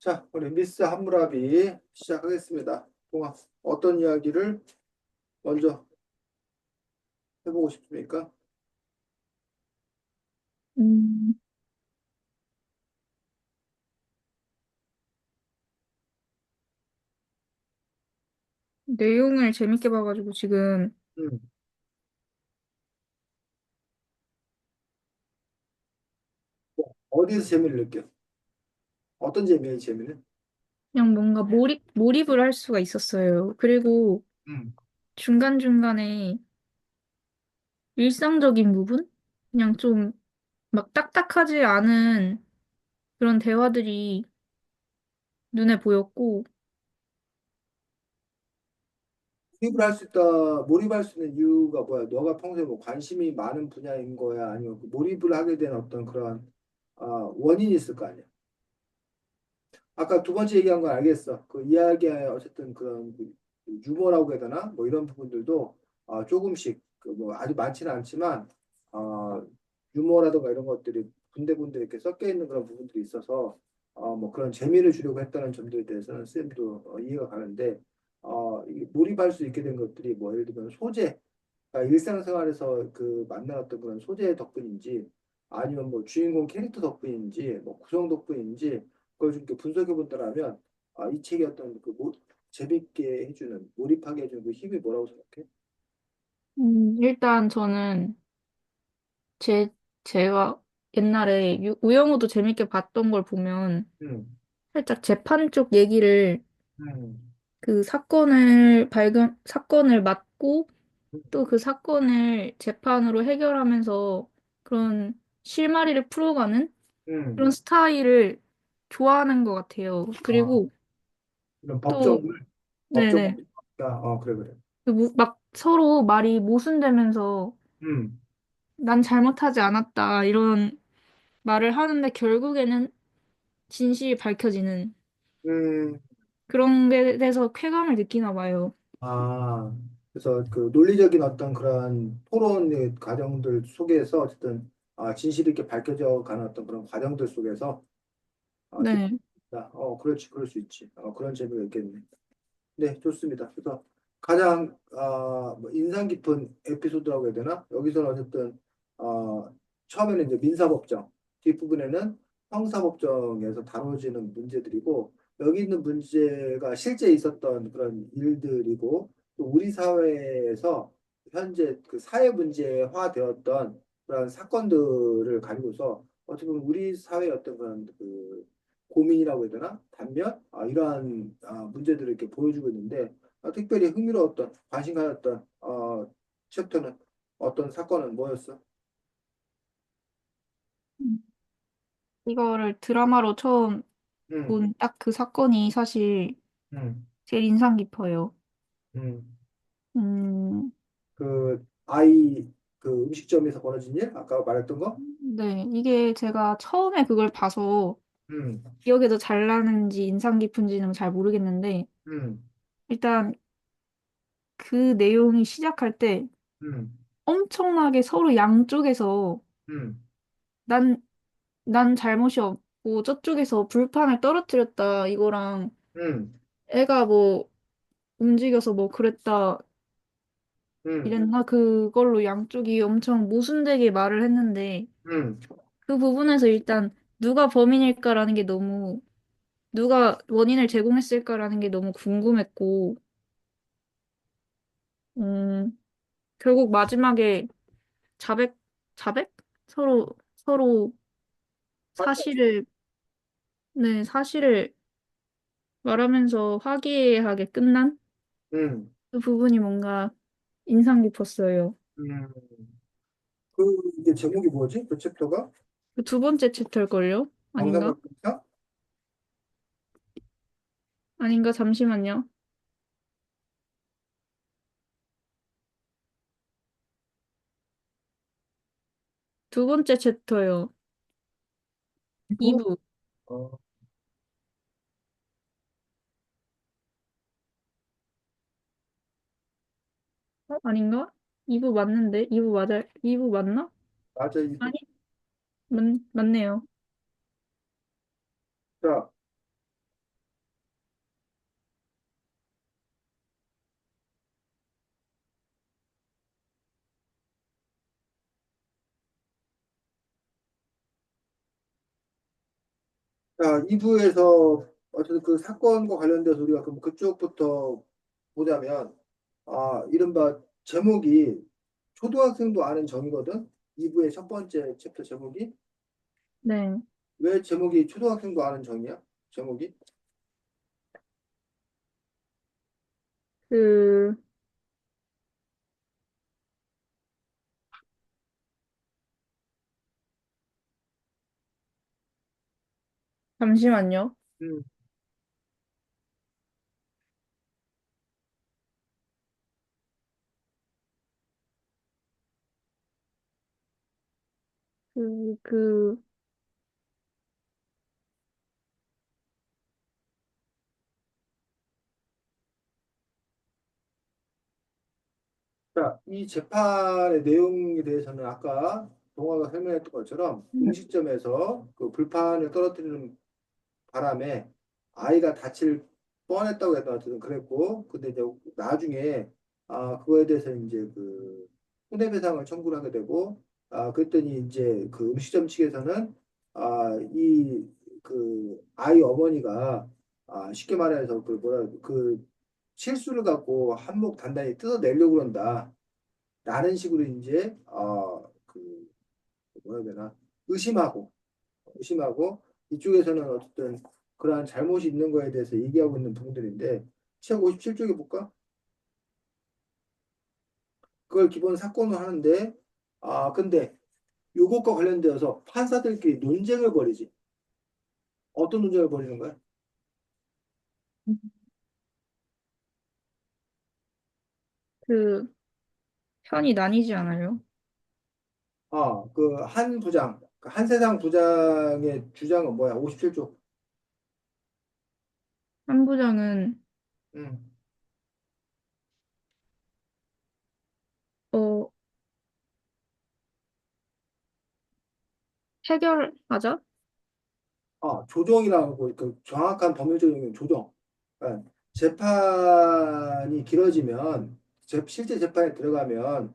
자, 우리 미스 함무라비 시작하겠습니다. 동아, 어떤 이야기를 먼저 해보고 싶습니까? 음, 내용을 재밌게 봐가지고 지금 음, 어디서 재미를 느껴? 어떤 재미야, 이 재미는? 그냥 뭔가 몰입을 할 수가 있었어요. 그리고 음. 중간중간에 일상적인 부분? 그냥 좀 막 딱딱하지 않은 그런 대화들이 눈에 보였고, 몰입할 수 있는 이유가 뭐야? 너가 평소에 뭐 관심이 많은 분야인 거야? 아니면 그 몰입을 하게 된 어떤 그런 원인이 있을 거 아니야? 아까 두 번째 얘기한 건 알겠어. 그 이야기의 어쨌든 그런 그 유머라고 해야 되나? 뭐 이런 부분들도 조금씩 그뭐 아주 많지는 않지만 어, 유머라든가 이런 것들이 군데군데 이렇게 섞여 있는 그런 부분들이 있어서 뭐 그런 재미를 주려고 했다는 점들에 대해서는 쌤도 이해가 가는데 몰입할 수 있게 된 것들이 뭐 예를 들면 소재, 그러니까 일상생활에서 그 만나왔던 그런 소재 덕분인지 아니면 뭐 주인공 캐릭터 덕분인지 뭐 구성 덕분인지 그걸 좀 이렇게 분석해 본다라면 이 책이 어떤 재밌게 해주는 몰입하게 해주는 그 힘이 뭐라고 생각해? 일단 저는 제, 제가 옛날에 우영우도 재밌게 봤던 걸 보면 음, 살짝 재판 쪽 얘기를 음, 그 사건을 맡고 또 그 사건을 재판으로 해결하면서 그런 실마리를 풀어가는 그런 음. 스타일을 좋아하는 것 같아요. 아, 그리고 이런 또, 법정, 네네. 그래, 그래. 막 서로 말이 모순되면서 음, 난 잘못하지 않았다 이런 말을 하는데 결국에는 진실이 밝혀지는 음, 그런 데 대해서 쾌감을 느끼나 봐요. 그래서 그 논리적인 어떤 그런 토론의 과정들 속에서 어쨌든 진실이 이렇게 밝혀져 가는 어떤 그런 과정들 속에서 네. 재밌다. 그렇지, 그럴 수 있지. 그런 재미가 있겠네. 네, 좋습니다. 그래서 가장 뭐 인상 깊은 에피소드라고 해야 되나? 여기서는 어쨌든 처음에는 이제 민사법정, 뒷부분에는 형사법정에서 다뤄지는 문제들이고 여기 있는 문제가 실제 있었던 그런 일들이고 또 우리 사회에서 현재 그 사회 문제화 되었던 그런 사건들을 가지고서 어떻게 보면 우리 사회의 어떤 그런 그 고민이라고 해야 되나? 단면? 이러한 문제들을 이렇게 보여주고 있는데 특별히 흥미로웠던, 관심 가졌던 챕터는 어떤 사건은 뭐였어? 음. 이거를 드라마로 처음 음, 본 딱 그 사건이 사실 음, 제일 인상 깊어요. 음. 음, 그 아이 그 음식점에서 벌어진 일? 아까 말했던 거? 네. 이게 제가 처음에 그걸 봐서 음, 기억에 더 잘 나는지 인상 깊은지는 잘 모르겠는데, 음, 일단 그 내용이 시작할 때 음, 엄청나게 서로 양쪽에서 음, 난, 난 잘못이 없고 저쪽에서 불판을 떨어뜨렸다, 이거랑 음, 애가 뭐 움직여서 뭐 그랬다, 음, 이랬나? 그걸로 양쪽이 엄청 모순되게 말을 했는데, 음, 그 부분에서 일단 누가 범인일까라는 게 너무, 누가 원인을 제공했을까라는 게 너무 궁금했고, 음, 결국 마지막에 자백, 자백? 서로 사실을, 네, 사실을 말하면서 화기애애하게 끝난 음, 그 부분이 뭔가 인상 깊었어요. 음. 이게 제목이 뭐지? 그 챕터가? 그 두 번째 챕터일걸요? 아닌가? 정상각빙상? 아닌가? 잠시만요. 두 번째 챕터요. 부 2부. 어, 아닌가? 2부 맞는데? 2부 맞아? 2부 맞나? 맞아, 아니, 이거. 맞네요. 자, 자, 2부에서 어쨌든 그 사건과 관련돼서 우리가 그럼 그쪽부터 보자면, 이른바 제목이 초등학생도 아는 정의거든? 2부의 첫 번째 챕터 제목이. 네. 왜 제목이 초등학생도 아는 정의야? 제목이? 그, 잠시만요. 음. 그, 그, 자, 이 재판의 내용에 대해서는 아까 동화가 설명했던 것처럼 음식점에서 그 불판을 떨어뜨리는 바람에 아이가 다칠 뻔했다고 했던 것 같은 그랬고, 근데 이제 나중에 그거에 대해서 이제 그 손해배상을 청구를 하게 되고, 그랬더니 이제 그 음식점 측에서는 이 그 아이 어머니가 쉽게 말해서 그 뭐라 그 실수를 갖고 한몫 단단히 뜯어내려고 그런다. 라는 식으로 이제 그 뭐라 해야 되나 의심하고 이쪽에서는 어쨌든 그러한 잘못이 있는 거에 대해서 얘기하고 있는 부분들인데 책 57쪽에 볼까? 그걸 기본 사건으로 하는데 근데 요것과 관련되어서 판사들끼리 논쟁을 벌이지. 어떤 논쟁을 벌이는 거야? 그, 편이 나뉘지 않아요? 그 한 부장, 그 한세상 부장의 주장은 뭐야? 57쪽. 한 부장은, 음. 어, 해결하자? 조정이라고 그 정확한 법률적인 용어는 조정. 그러니까 재판이 길어지면 실제 재판에 들어가면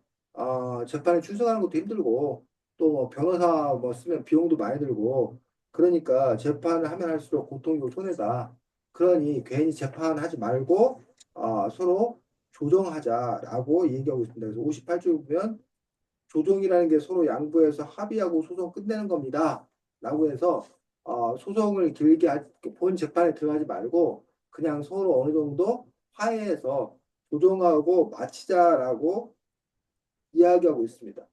재판에 출석하는 것도 힘들고 또뭐 변호사 뭐 쓰면 비용도 많이 들고 그러니까 재판을 하면 할수록 고통이고 손해다. 그러니 괜히 재판하지 말고 서로 조정하자라고 얘기하고 있습니다. 그래서 58조에 보면 조정이라는 게 서로 양보해서 합의하고 소송 끝내는 겁니다. 라고 해서 소송을 길게 본 재판에 들어가지 말고 그냥 서로 어느 정도 화해해서 조정하고 마치자라고 이야기하고 있습니다.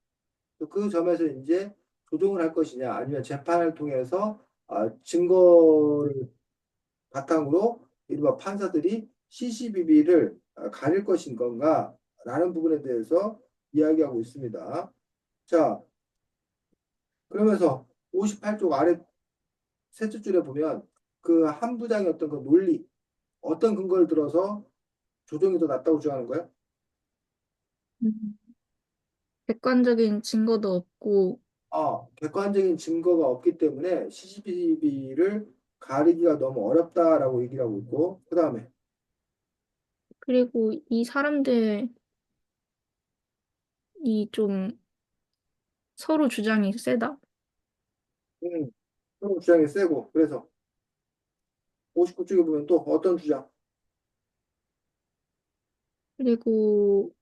그 점에서 이제 조정을 할 것이냐 아니면 재판을 통해서 증거를 바탕으로 이른바 판사들이 CCBB를 가릴 것인 건가 라는 부분에 대해서 이야기하고 있습니다. 자, 그러면서 58쪽 아래 셋째 줄에 보면 그 한 부장의 어떤 그 논리, 어떤 근거를 들어서 조정이 더 낫다고 주장하는 거야? 음. 객관적인 증거도 없고, 객관적인 증거가 없기 때문에 CCTV를 가리기가 너무 어렵다라고 얘기를 하고 있고, 그 다음에, 그리고 이 사람들이 좀 서로 주장이 세다? 음, 또 주장이 세고, 그래서 59쪽에 보면 또 어떤 주장? 그리고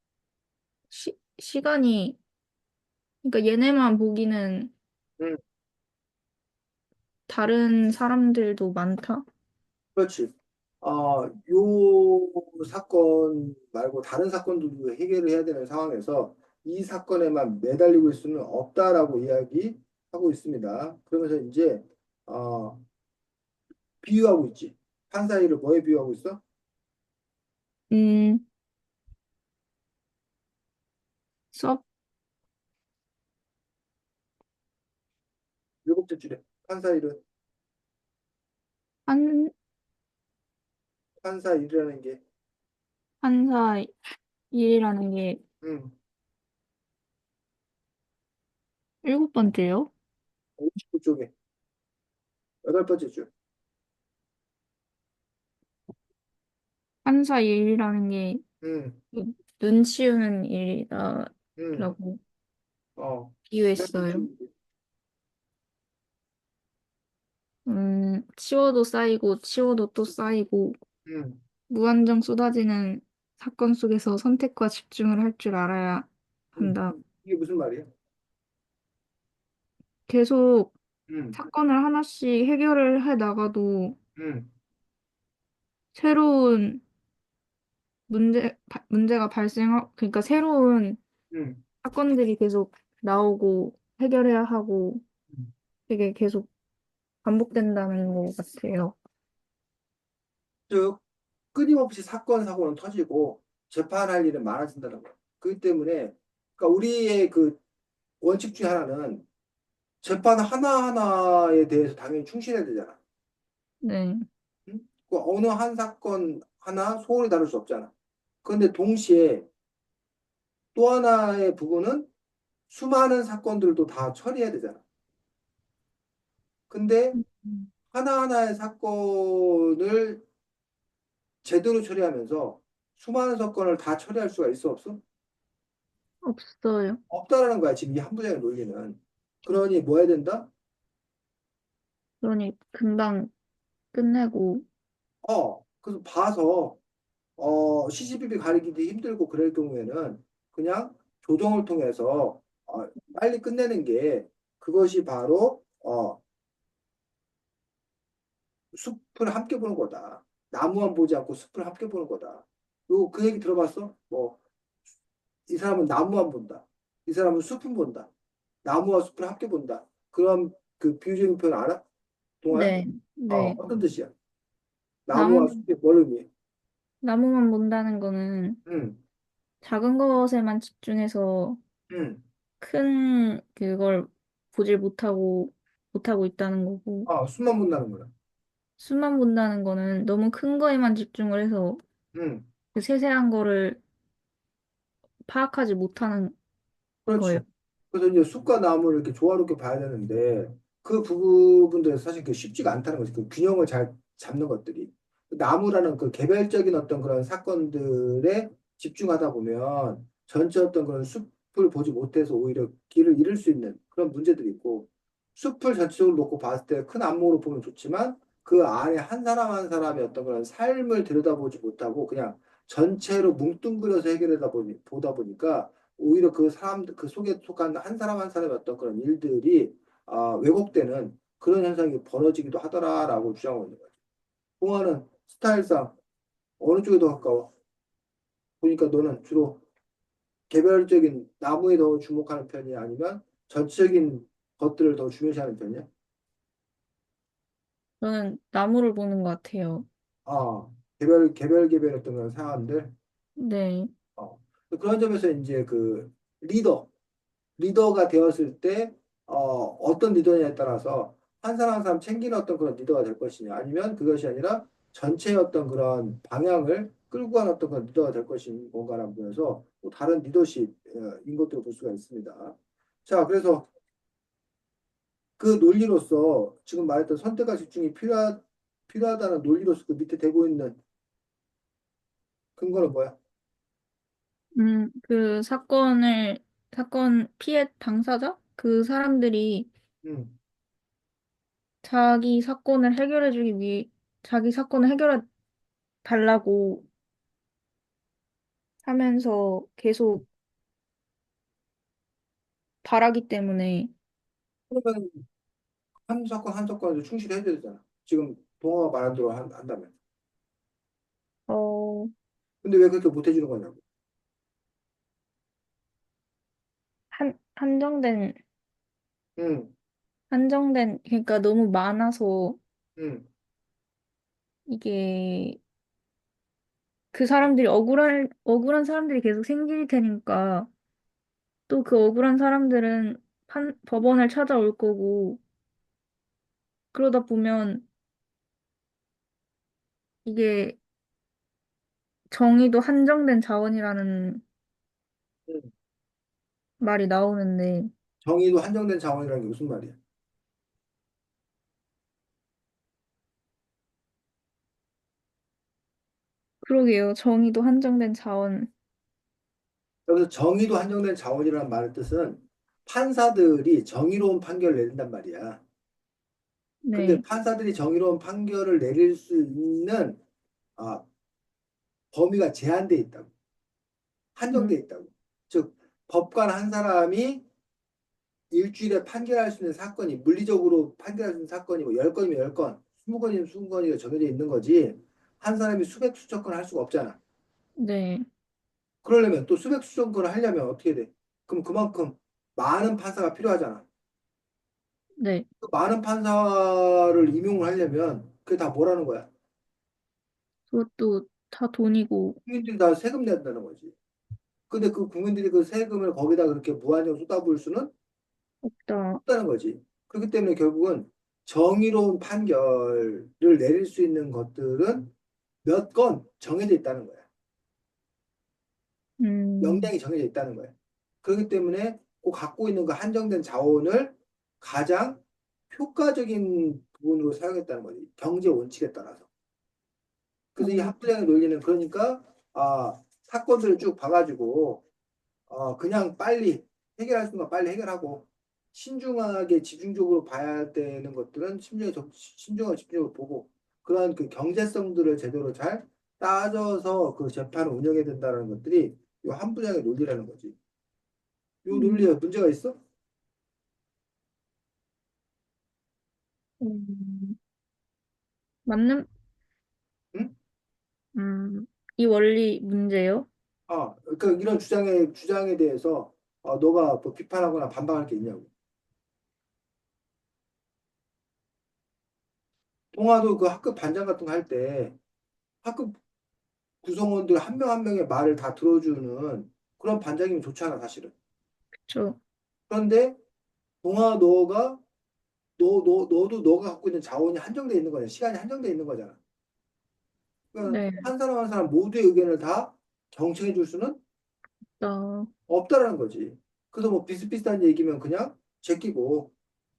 시간이, 그러니까 얘네만 보기는 음, 다른 사람들도 많다? 그렇지. 요 사건 말고 다른 사건들도 해결을 해야 되는 상황에서 이 사건에만 매달리고 있을 수는 없다라고 이야기하고 있습니다. 그러면서 이제 어, 비유하고 있지. 판사 일을 뭐에 비유하고 있어? 음, 서, 일곱째 줄에 판사 일은 한, 판사 일이라는 게 판사 일이라는 게 음, 일곱 번째요? 59쪽에 여덟 번째 줄. 판사 일이라는 게 음, 눈 치우는 음, 일이다라고 어. 그 다음에 비유했어요. 줄. 치워도 쌓이고, 치워도 또 쌓이고, 음, 무한정 쏟아지는 사건 속에서 선택과 집중을 할 줄 알아야 음. 한다. 이게 무슨 말이야? 계속 음, 사건을 하나씩 해결을 해 나가도 음, 새로운 문제가 그러니까 새로운 음. 사건들이 계속 나오고 해결해야 하고 음. 되게 계속 반복된다는 것 같아요. 즉, 끊임없이 사건, 사고는 터지고 재판할 일은 많아진다는 거예요. 그렇기 때문에, 그러니까 우리의 그 원칙 중에 하나는 재판 하나하나에 대해서 당연히 충실해야 되잖아. 네, 응? 그 어느 한 사건 하나 소홀히 다룰 수 없잖아. 그런데 동시에 또 하나의 부분은 수많은 사건들도 다 처리해야 되잖아. 근데 음. 하나하나의 사건을 제대로 처리하면서 수많은 사건을 다 처리할 수가 있어 없어? 없어요. 없다라는 거야, 지금 이 한 부장의 논리는. 그러니 뭐 해야 된다? 그러니 금방 끝내고 그래서 봐서, CCTV 가리기도 힘들고 그럴 경우에는 그냥 조정을 통해서, 빨리 끝내는 게 그것이 바로, 숲을 함께 보는 거다. 나무만 보지 않고 숲을 함께 보는 거다. 그 얘기 들어봤어? 뭐, 이 사람은 나무만 본다. 이 사람은 숲은 본다. 나무와 숲을 함께 본다. 그런 그 비유적인 표현 알아? 동아야? 네, 네. 어떤 뜻이야? 나무 나무와 숲이 뭘 의미해? 나무만 본다는 거는 응, 작은 것에만 집중해서 응. 큰 그걸 보질 못하고 있다는 거고, 숲만 본다는 거야. 수만 본다는 거는 너무 큰 거에만 집중을 해서 응, 그 세세한 거를 파악하지 못하는 거예요. 그렇지. 그래서 이제 숲과 나무를 이렇게 조화롭게 봐야 되는데 그 부분들에서 사실 그 쉽지가 않다는 거지. 그 균형을 잘 잡는 것들이. 나무라는 그 개별적인 어떤 그런 사건들에 집중하다 보면 전체 어떤 그런 숲을 보지 못해서 오히려 길을 잃을 수 있는 그런 문제들이 있고 숲을 전체적으로 놓고 봤을 때 큰 안목으로 보면 좋지만 그 안에 한 사람 한 사람의 어떤 그런 삶을 들여다보지 못하고 그냥 전체로 뭉뚱그려서 보다 보니까 오히려 그 사람들, 그 속에 속한 한 사람 한 사람의 어떤 그런 일들이 왜곡되는 그런 현상이 벌어지기도 하더라라고 주장하고 있는 거죠. 동화는 스타일상 어느 쪽에 더 가까워? 보니까 너는 주로 개별적인 나무에 더 주목하는 편이야? 아니면 전체적인 것들을 더 중요시하는 편이야? 저는 나무를 보는 것 같아요. 개별 어떤 그런 상황들. 네. 어. 그런 점에서 이제 그 리더가 되었을 때 어떤 리더냐에 따라서 한 사람 한 사람 챙기는 어떤 그런 리더가 될 것이냐 아니면 그것이 아니라 전체의 어떤 그런 방향을 끌고 가는 어떤 그런 리더가 될 것인 건가라는 부분에서 또 다른 리더십인 것들을 볼 수가 있습니다. 자, 그래서 그 논리로서 지금 말했던 선택과 집중이 필요하다는 논리로서 그 밑에 대고 있는 근거는 뭐야? 그 사건 피해 당사자? 그 사람들이 음, 자기 사건을 해결해 달라고 하면서 계속 바라기 때문에, 그러면 한 사건에도 충실해야 되잖아. 지금 동화가 말한 대로 한다면. 어, 근데 왜 그렇게 못 해주는 거냐고. 한정된, 응, 그러니까 너무 많아서 응. 이게 억울한 사람들이 계속 생길 테니까 또 그 억울한 사람들은 법원을 찾아올 거고 그러다 보면 이게 정의도 한정된 자원이라는 응. 말이 나오는데 정의도 한정된 자원이라는 게 무슨 말이야? 그러게요. 정의도 한정된 자원. 여기서 정의도 한정된 자원이라는 말의 뜻은 판사들이 정의로운 판결을 내린단 말이야. 근데 네. 판사들이 정의로운 판결을 내릴 수 있는 아, 범위가 제한돼 있다고. 음, 한정돼 있다고. 즉, 법관 한 사람이 일주일에 판결할 수 있는 사건이, 물리적으로 판결할 수 있는 사건이 뭐 10건이면 10건, 20건이면 20건이 정해져 있는 거지. 한 사람이 수백 수천 건 할 수가 없잖아. 네. 그러려면 또 수백 수천 건을 하려면 어떻게 돼? 그럼 그만큼 많은 판사가 필요하잖아. 네. 그 많은 판사를 임용을 하려면 그게 다 뭐라는 거야? 그것도 다 돈이고 국민들이 다 세금 낸다는 거지. 근데 그 국민들이 그 세금을 거기다 그렇게 무한정 쏟아부을 수는 없다. 없다는 거지. 그렇기 때문에 결국은 정의로운 판결을 내릴 수 있는 것들은 몇 건 정해져 있다는 거야. 음, 명량이 정해져 있다는 거야. 그렇기 때문에 그 갖고 있는 그 한정된 자원을 가장 효과적인 부분으로 사용했다는 거지. 경제 원칙에 따라서. 그래서 이 어, 합부장의 논리는 그러니까 사건들을 쭉 봐가지고 그냥 빨리 해결할 수 있는 건 빨리 해결하고 신중하게 집중적으로 봐야 되는 것들은 신중하게 집중적으로 보고 그러한 그 경제성들을 제대로 잘 따져서 그 재판을 운영해야 된다는 것들이 이 한부장의 논리라는 거지. 이 논리에 음, 문제가 있어? 음, 맞는, 응? 음, 이 원리 문제요? 그러니까 이런 주장에 대해서 너가 뭐 비판하거나 반박할 게 있냐고. 동아도 그 학급 반장 같은 거 할 때 학급 구성원들 한 명 한 명의 말을 다 들어주는 그런 반장이면 좋잖아, 사실은. 그쵸. 그런데 동아 너도 너가 갖고 있는 자원이 한정돼 있는 거잖아. 시간이 한정돼 있는 거잖아. 그러니까 네. 한 사람 한 사람 모두의 의견을 다 경청해 줄 수는 나, 없다라는 거지. 그래서 뭐 비슷비슷한 얘기면 그냥 제끼고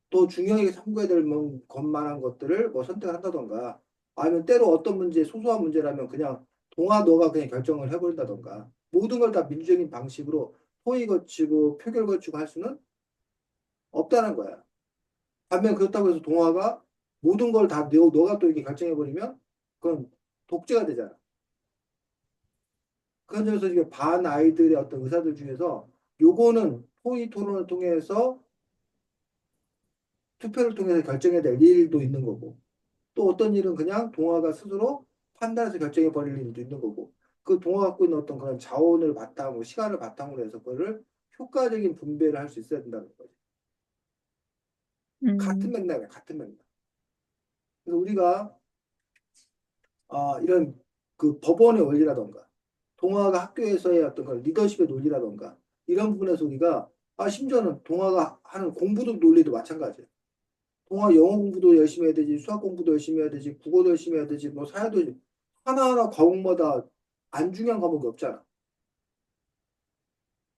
또 중요하게 참고해야 될 것만한 것들을 뭐 선택한다던가 아니면 때로 어떤 문제, 소소한 문제라면 그냥 동아 너가 그냥 결정을 해버린다던가 모든 걸 다 민주적인 방식으로 토의 거치고 표결 거치고 할 수는 없다는 거야. 반면 그렇다고 해서 동아가 모든 걸 다 너가 또 이렇게 결정해버리면 그건 독재가 되잖아. 그런 점에서 이게 반 아이들의 어떤 의사들 중에서 요거는 토의 토론을 통해서 투표를 통해서 결정해야 될 일도 있는 거고 또 어떤 일은 그냥 동화가 스스로 판단해서 결정해 버릴 일도 있는 거고 그 동화 갖고 있는 어떤 그런 자원을 바탕으로 시간을 바탕으로 해서 그거를 효과적인 분배를 할 수 있어야 된다는 거지. 같은 음, 맥락이야, 같은 맥락. 그래서 우리가 이런 그 법원의 원리라던가 동화가 학교에서의 어떤 그런 리더십의 논리라던가 이런 부분에서 우리가 심지어는 동화가 하는 공부도 논리도 마찬가지예요. 동화 영어 공부도 열심히 해야 되지, 수학 공부도 열심히 해야 되지, 국어도 열심히 해야 되지, 뭐 사회도 하나하나 과목마다 안 중요한 과목이 없잖아.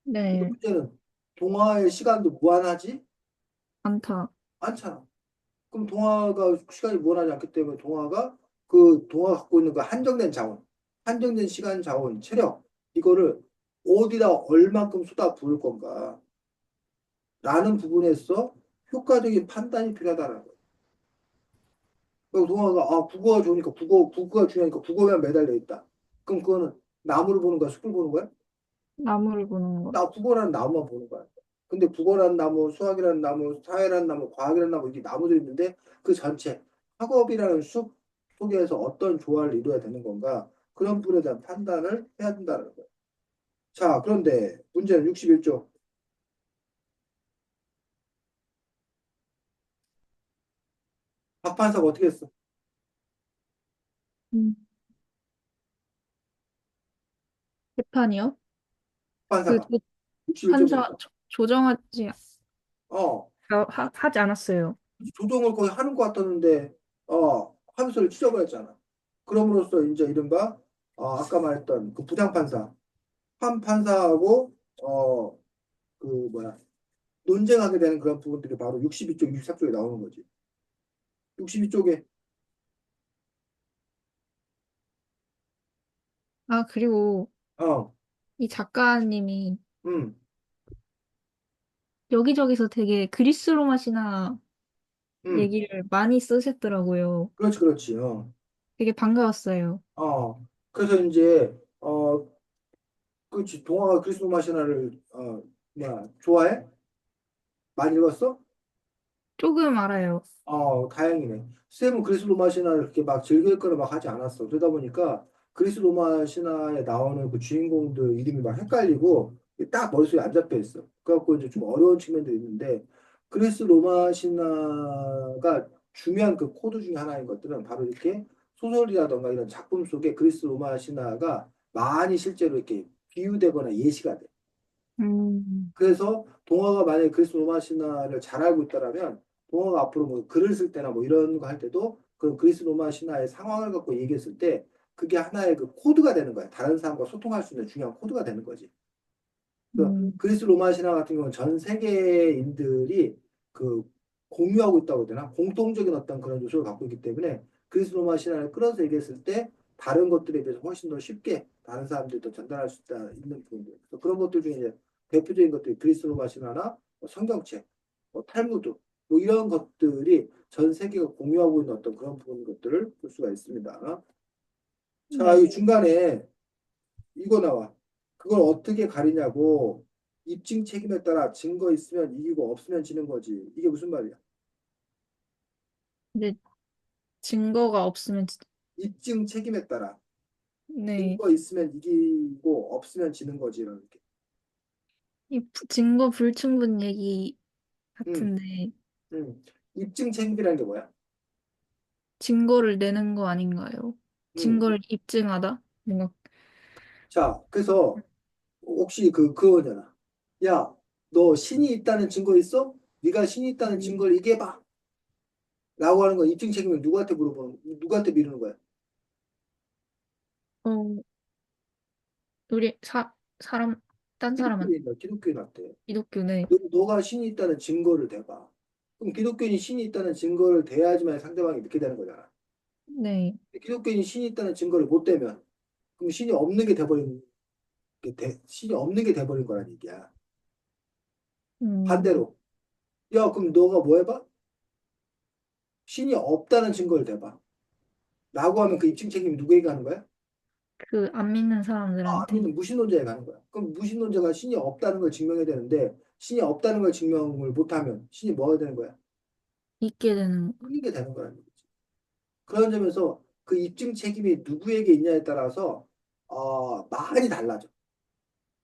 근데 네. 문제는 동화의 시간도 무한하지 많다. 않잖아. 그럼 동화가 시간이 무한하지 않기 때문에 동화가 그 동화가 갖고 있는 그 한정된 자원, 한정된 시간 자원, 체력 이거를 어디다 얼만큼 쏟아 부을 건가 라는 부분에서 효과적인 판단이 필요하다는 거야. 그리고 동화가 국어가 좋으니까 국어가 중요하니까 국어에만 매달려 있다. 그럼 그거는 나무를 보는 거야, 숲을 보는 거야? 나무를 보는 거. 나 국어라는 나무만 보는 거야. 근데 국어라는 나무, 수학이라는 나무, 사회라는 나무, 과학이라는 나무 이게 나무들이 있는데 그 전체 학업이라는 숲 속에서 어떤 조화를 이루어야 되는 건가? 그런 부분에 대한 판단을 해야 된다는 거야. 자, 그런데 문제는 61조. 박 판사가 어떻게 했어? 음. 재판이요? 그 판사가 61조 판사 보니까 조정하지 어 하지 않았어요. 조정을 거의 하는 것 같았는데 판사를 찢어버렸잖아. 그럼으로써 이제 이른바 아까 말했던 그 부장판사 한 판사하고 그 뭐야 논쟁하게 되는 그런 부분들이 바로 62쪽, 64쪽에 나오는 거지. 62쪽에 아, 그리고 어, 이 작가님이 음, 여기저기서 되게 그리스 로마시나 음, 얘기를 많이 쓰셨더라고요. 그렇지, 그렇지. 되게 반가웠어요. 어. 그래서 이제, 그렇지. 동화가 그리스 로마 신화를, 좋아해? 많이 읽었어? 조금 알아요. 다행이네. 쌤은 그리스 로마 신화를 그렇게 막 즐길 거나 막 하지 않았어. 그러다 보니까 그리스 로마 신화에 나오는 그 주인공들 이름이 막 헷갈리고 딱 머릿속에 안 잡혀 있어. 그래갖고 이제 좀 어려운 측면도 있는데 그리스 로마 신화가 중요한 그 코드 중에 하나인 것들은 바로 이렇게 소설이라던가 이런 작품 속에 그리스 로마 신화가 많이 실제로 이렇게 비유되거나 예시가 돼. 음, 그래서 동화가 만약에 그리스 로마 신화를 잘 알고 있다라면 동화가 앞으로 뭐 글을 쓸 때나 뭐 이런 거 할 때도 그 그리스 로마 신화의 상황을 갖고 얘기했을 때 그게 하나의 그 코드가 되는 거야. 다른 사람과 소통할 수 있는 중요한 코드가 되는 거지. 그 음, 그리스 로마 신화 같은 경우는 전 세계인들이 그 공유하고 있다고 해야 되나? 공통적인 어떤 그런 요소를 갖고 있기 때문에 그리스 로마 신화를 끌어서 얘기했을 때 다른 것들에 비해서 훨씬 더 쉽게 다른 사람들도 전달할 수 있다, 있는 부분들. 그래서 그런 것들 중에 이제 대표적인 것들이 그리스 로마 신화나 뭐 성경책, 뭐 탈무드, 뭐 이런 것들이 전 세계가 공유하고 있는 어떤 그런 부분 것들을 볼 수가 있습니다. 자, 네. 이 중간에 이거 나와. 그걸 어떻게 가리냐고. 입증 책임에 따라 증거 있으면 이기고 없으면 지는 거지. 이게 무슨 말이야? 근데 증거가 없으면, 입증 책임에 따라 네. 증거 있으면 이기고 없으면 지는 거지. 이렇게. 증거 불충분 얘기 음, 같은데, 입증 책임이라는 게 뭐야? 증거를 내는 거 아닌가요? 음. 증거를 입증하다? 뭔가, 자, 그래서 혹시 그거잖아. 야, 너 신이 있다는 증거 있어? 네가 신이 있다는 증거를 얘기해봐. 라고 하는 거 입증 책임을 누구한테 누구한테 미루는 거야? 어, 사람, 딴 사람한테, 기독교인한테. 기독교네. 너가 신이 있다는 증거를 대봐. 그럼 기독교인이 신이 있다는 증거를 대야지만 상대방이 믿게 되는 거잖아. 네. 기독교인이 신이 있다는 증거를 못 대면 그럼 신이 없는 게 돼버린 신이 없는 게 돼버린 거란 얘기야. 음, 반대로 야 그럼 너가 뭐 해봐? 신이 없다는 증거를 대봐. 라고 하면 그 입증 책임이 누구에게 가는 거야? 안 믿는 안 사람들한테. 믿는 무신론자에 가는 거야. 그럼 무신론자가 신이 없다는 걸 증명해야 되는데 신이 없다는 걸 증명을 못하면 신이 뭐 해야 되는 거야? 믿게 되는 거. 믿는 게 되는 거라는 거지. 그런 점에서 그 입증 책임이 누구에게 있냐에 따라서 많이 달라져.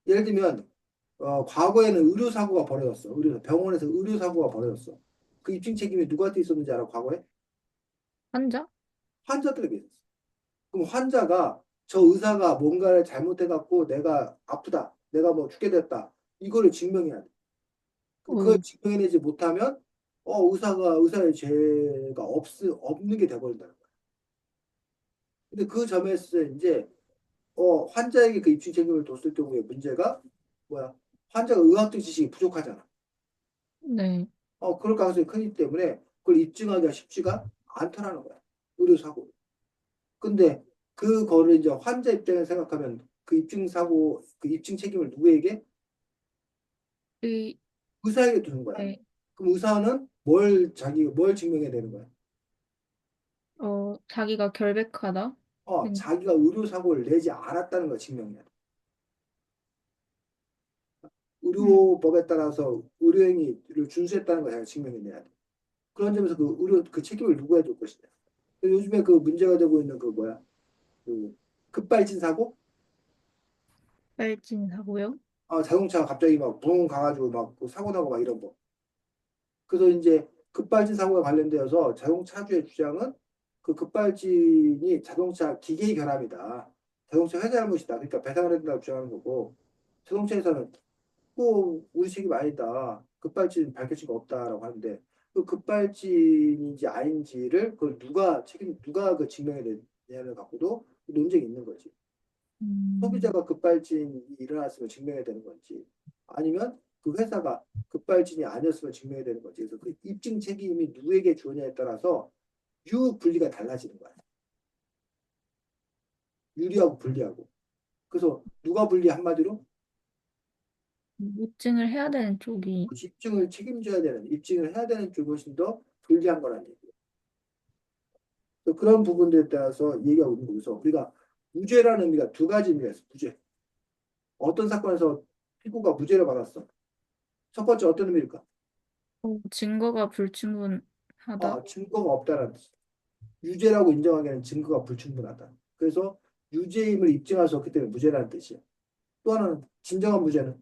예를 들면 과거에는 의료사고가 벌어졌어. 병원에서 의료사고가 벌어졌어. 그 입증 책임이 누구한테 있었는지 알아? 과거에? 환자? 환자들에게 있었어. 그럼 환자가 저 의사가 뭔가를 잘못해갖고 내가 아프다. 내가 뭐 죽게 됐다. 이거를 증명해야 돼. 그걸 어, 증명해내지 못하면 의사의 죄가 없는 게 돼버린다는 거야. 근데 그 점에서 이제 환자에게 그 입증 책임을 뒀을 경우에 문제가 뭐야? 환자가 의학적 지식이 부족하잖아. 네. 그럴 가능성이 크기 때문에 그걸 입증하기가 쉽지가 않더라는 거야. 의료사고. 근데 그거를 이제 환자 입장에서 생각하면 그 입증 책임을 누구에게? 의, 의사에게 두는 거야. 네. 그럼 의사는 뭘 증명해야 되는 거야? 자기가 결백하다? 자기가 의료사고를 내지 않았다는 걸 증명해야 돼. 음, 의료법에 따라서 의료행위를 준수했다는 걸 자기가 증명해내야 돼. 그런 점에서 그 책임을 누가 해줄 것이냐. 요즘에 그 문제가 되고 있는 그 뭐야? 그 급발진 사고? 빨진 사고요? 자동차가 갑자기 막 붕 가가지고 막그 사고 나고 막 이런 거. 그래서 이제 급발진 사고와 관련되어서 자동차주의 주장은 그 급발진이 자동차 기계의 결함이다. 자동차 회사 잘못이다. 그러니까 배상을 해야 된다고 주장하는 거고 자동차 회사는 우리 책임 아니다. 급발진 밝혀진 거 없다라고 하는데 그 급발진인지 아닌지를 그걸 누가 그 증명해야 되냐를 갖고도 논쟁이 있는 거지. 음, 소비자가 급발진이 일어났으면 증명해야 되는 건지 아니면 그 회사가 급발진이 아니었으면 증명해야 되는 건지 그래서 그 입증 책임이 누구에게 주느냐에 따라서 유불리가 달라지는 거야. 유리하고 불리하고. 그래서 누가 불리 한마디로 입증을 해야 되는 쪽이, 입증을 책임져야 되는 입증을 해야 되는 쪽이 훨씬 더 불리한 거란 얘기예요. 그래서 그런 부분들에 따라서 얘기하고 있는 거기서 우리가 무죄라는 의미가 두 가지 의미가 있어. 무죄. 어떤 사건에서 피고가 무죄를 받았어. 첫 번째 어떤 의미일까? 증거가 불충분하다. 증거가 없다라는 뜻. 유죄라고 인정하기에는 증거가 불충분하다. 그래서 유죄임을 입증할 수 없기 때문에 무죄라는 뜻이야. 또 하나는 진정한 무죄는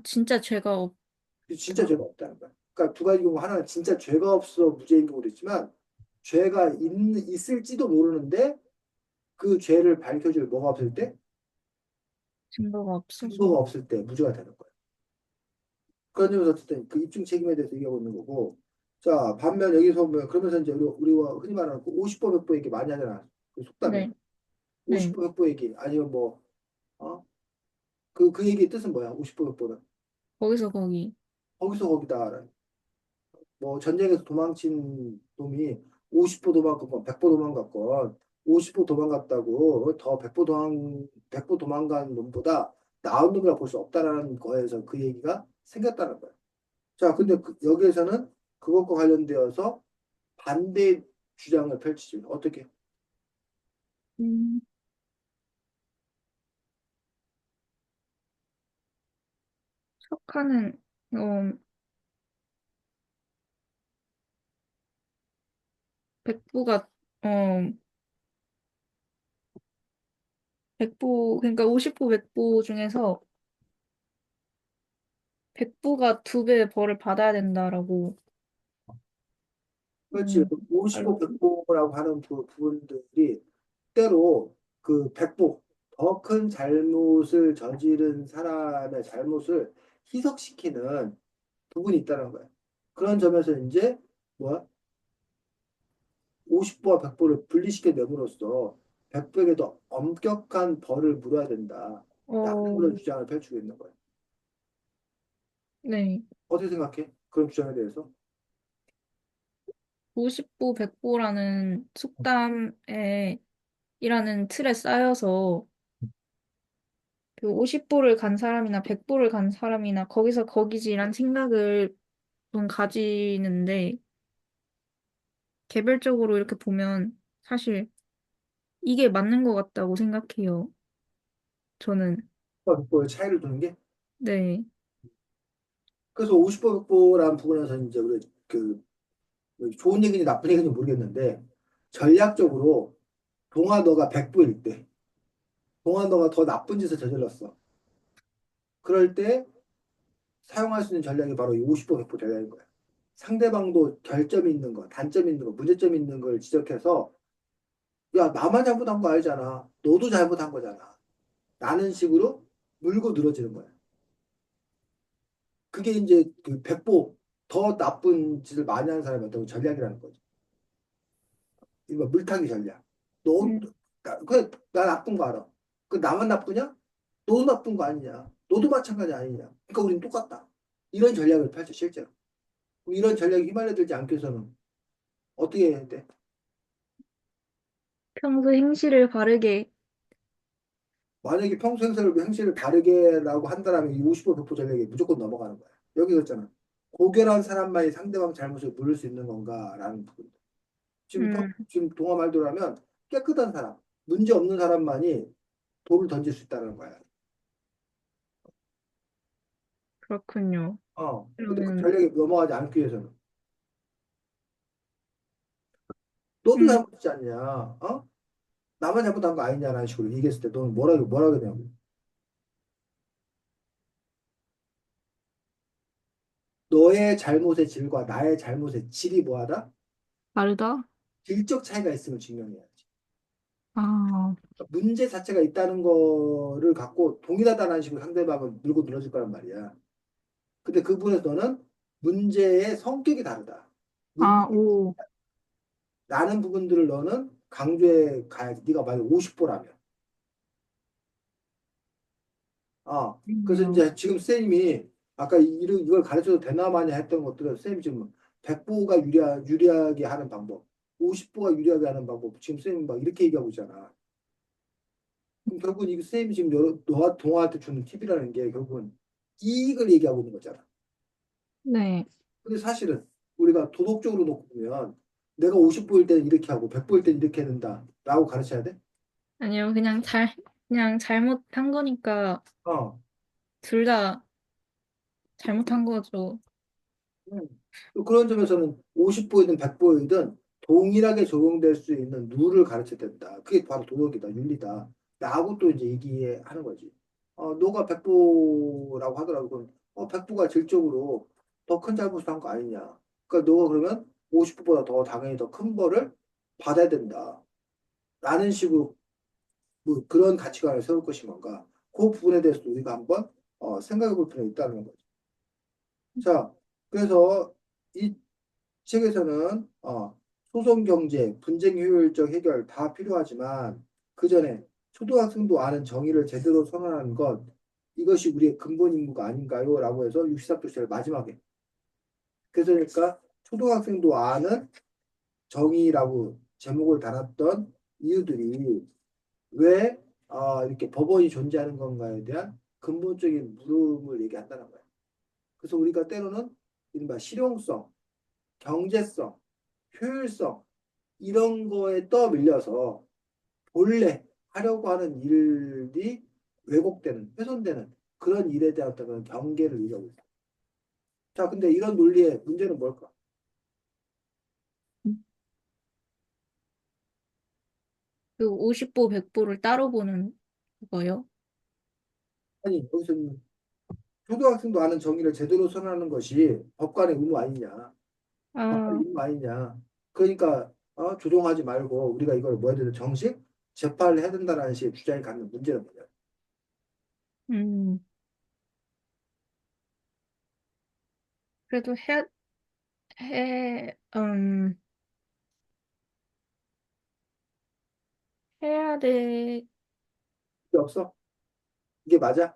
진짜 죄가 없다. 진짜 죄가 없다는 거야. 그러니까 두 가지 경우 하나는 진짜 죄가 없어 무죄인 경우도 있지만 있을지도 모르는데 그 죄를 밝혀줄 뭐가 없을 때 증거가 없어서. 증거가 없을 때 무죄가 되는 거야. 그런 점에서 어쨌든 그 입증 책임에 대해서 얘기하고 있는 거고 자 반면 여기서 보면 그러면서 이제 우리가 흔히 말하는 그 50보 100보 얘기 많이 하잖아. 그 속담에 네, 네. 50보 100보 얘기 아니면 뭐 어? 그 얘기의 뜻은 뭐야? 50보 100보는 거기서 거기. 거기서 거기다 뭐 전쟁에서 도망친 놈이 50보 도망갔건 100보 도망갔건 50보 도망갔다고 더 100보 도망간 놈보다 나은 놈이라 볼 수 없다라는 거에서 그 얘기가 생겼다는 거야. 자, 근데 여기에서는 그것과 관련되어서 반대 주장을 펼치죠. 어떻게? 음, 석하는, 어, 백부가, 어, 백부, 그러니까 50부 백부 중에서 백부가 두 배의 벌을 받아야 된다라고, 그렇지. 50보 알고. 100보라고 하는 부분들이 때로 그 100보 더 큰 잘못을 저지른 사람의 잘못을 희석시키는 부분이 있다는 거야. 그런 점에서 이제 뭐야? 50보와 100보를 분리시켜 내므로써 100보에게도 엄격한 벌을 물어야 된다. 라는 어, 그런 주장을 펼치고 있는 거야. 네. 어떻게 생각해? 그런 주장에 대해서? 50부 백부라는 속담에, 이라는 틀에 쌓여서 그 50부를 간 사람이나 100부를 간 사람이나 거기서 거기지란 생각을 좀 가지는데 개별적으로 이렇게 보면 사실 이게 맞는 것 같다고 생각해요. 저는. 100보의 차이를 두는 게? 네. 그래서 50보 100보라는 부분에서 이제 우리 그 좋은 얘기인지 나쁜 얘기인지 모르겠는데 전략적으로 동아너가 100보일 때 동아너가 더 나쁜 짓을 저질렀어. 그럴 때 사용할 수 있는 전략이 바로 이 50보 100보 전략인 거야. 상대방도 결점이 있는 거, 단점이 있는 거, 문제점이 있는 걸 지적해서 야, 나만 잘못한 거 아니잖아. 너도 잘못한 거잖아. 라는 식으로 물고 늘어지는 거야. 그게 이제 그 100보 더 나쁜 짓을 많이 하는 사람의 어떤 전략이라는 거죠. 이거 물타기 전략. 너, 음, 그래, 나 나쁜 거 알아. 그 나만 나쁘냐? 너도 나쁜 거 아니냐? 너도 마찬가지 아니냐? 그러니까 우린 똑같다. 이런 전략을 펼쳐, 실제로. 이런 전략에 휘말려들지 않기 위해서는 어떻게 해야 돼? 평소 행실을 바르게. 만약에 평소 행실을 바르게라고 한다면 이 50보 100보 전략에 무조건 넘어가는 거야. 여기 그랬잖아. 고결한 사람만이 상대방 잘못을 물을 수 있는 건가라는 부분. 음, 지금 동화 말대로 하면 깨끗한 사람, 문제 없는 사람만이 돌을 던질 수 있다는 거야. 그렇군요. 근데 그 그러면, 전략에 넘어가지 않기 위해서는 너도 음, 잘못했지 않냐? 나만 잘못한 거 아니냐라는 식으로 얘기했을 때 너는 뭐라고 되냐고. 너의 잘못의 질과 나의 잘못의 질이 뭐하다? 다르다? 질적 차이가 있으면 증명해야지. 아, 문제 자체가 있다는 거를 갖고 동일하다는 식으로 상대방을 물고 늘어질 거란 말이야. 근데 그 부분에서 너는 문제의 성격이 다르다. 아, 문제, 오. 라는 부분들을 너는 강조해 가야지. 네가 만약 50보라면. 그래서 그렇네요. 이제 지금 쌤이 아까 이걸 가르쳐도 되나 마냐 했던 것들을 쌤이 지금 100보가 유리하게 하는 방법, 50보가 유리하게 하는 방법, 지금 쌤이 막 이렇게 얘기하고 있잖아. 그럼 결국은 이 쌤이 지금 너와 동화한테 주는 팁이라는 게 결국은 이익을 얘기하고 있는 거잖아. 네. 근데 사실은 우리가 도덕적으로 놓고 보면 내가 50보일 때는 이렇게 하고 100보일 때는 이렇게 해야 된다라고 가르쳐야 돼? 아니요, 그냥 잘못한 거니까 어. 둘 다 잘못한 거죠. 음. 또 그런 점에서는 50보이든 100보이든 동일하게 적용될 수 있는 룰을 가르쳐야 된다. 그게 바로 도덕이다, 윤리다. 라고 또 이제 얘기하는 거지. 너가 100보라고 하더라도 그건 100보가 질적으로 더 큰 잘못을 한 거 아니냐. 그러니까 너가 그러면 50보다 더 당연히 더 큰 벌을 받아야 된다. 라는 식으로 뭐 그런 가치관을 세울 것인 건가. 그 부분에 대해서 우리가 한번 생각해 볼 필요가 있다는 거죠. 자, 그래서 이 책에서는 소송 경제, 분쟁 효율적 해결 다 필요하지만 그 전에 초등학생도 아는 정의를 제대로 선언하는 것 이것이 우리의 근본 임무가 아닌가요? 라고 해서 63쪽짜리 마지막에 그래서 그러니까 초등학생도 아는 정의라고 제목을 달았던 이유들이 왜 이렇게 법원이 존재하는 건가에 대한 근본적인 물음을 얘기한다는 거예요. 그래서 우리가 때로는 이른바 실용성, 경제성, 효율성 이런 거에 떠밀려서 본래 하려고 하는 일이 왜곡되는, 훼손되는 그런 일에 대한 어떤 그런 경계를 잃어고 있다. 자, 근데 이런 논리의 문제는 뭘까? 그 50보, 100보를 따로 보는 거요? 아니, 여기서는 초등학생도 아는 정의를 제대로 선언하는 것이 법관의 의무 아니냐. 법관의 아, 의무 아니냐. 그러니까 조종하지 말고 우리가 이걸 뭐야 되는 정식 재판을 해야 된다는 식의 주장이 갖는 문제는 뭐냐. 음, 그래도 해, 음, 해야 돼. 이게 없어? 이게 맞아?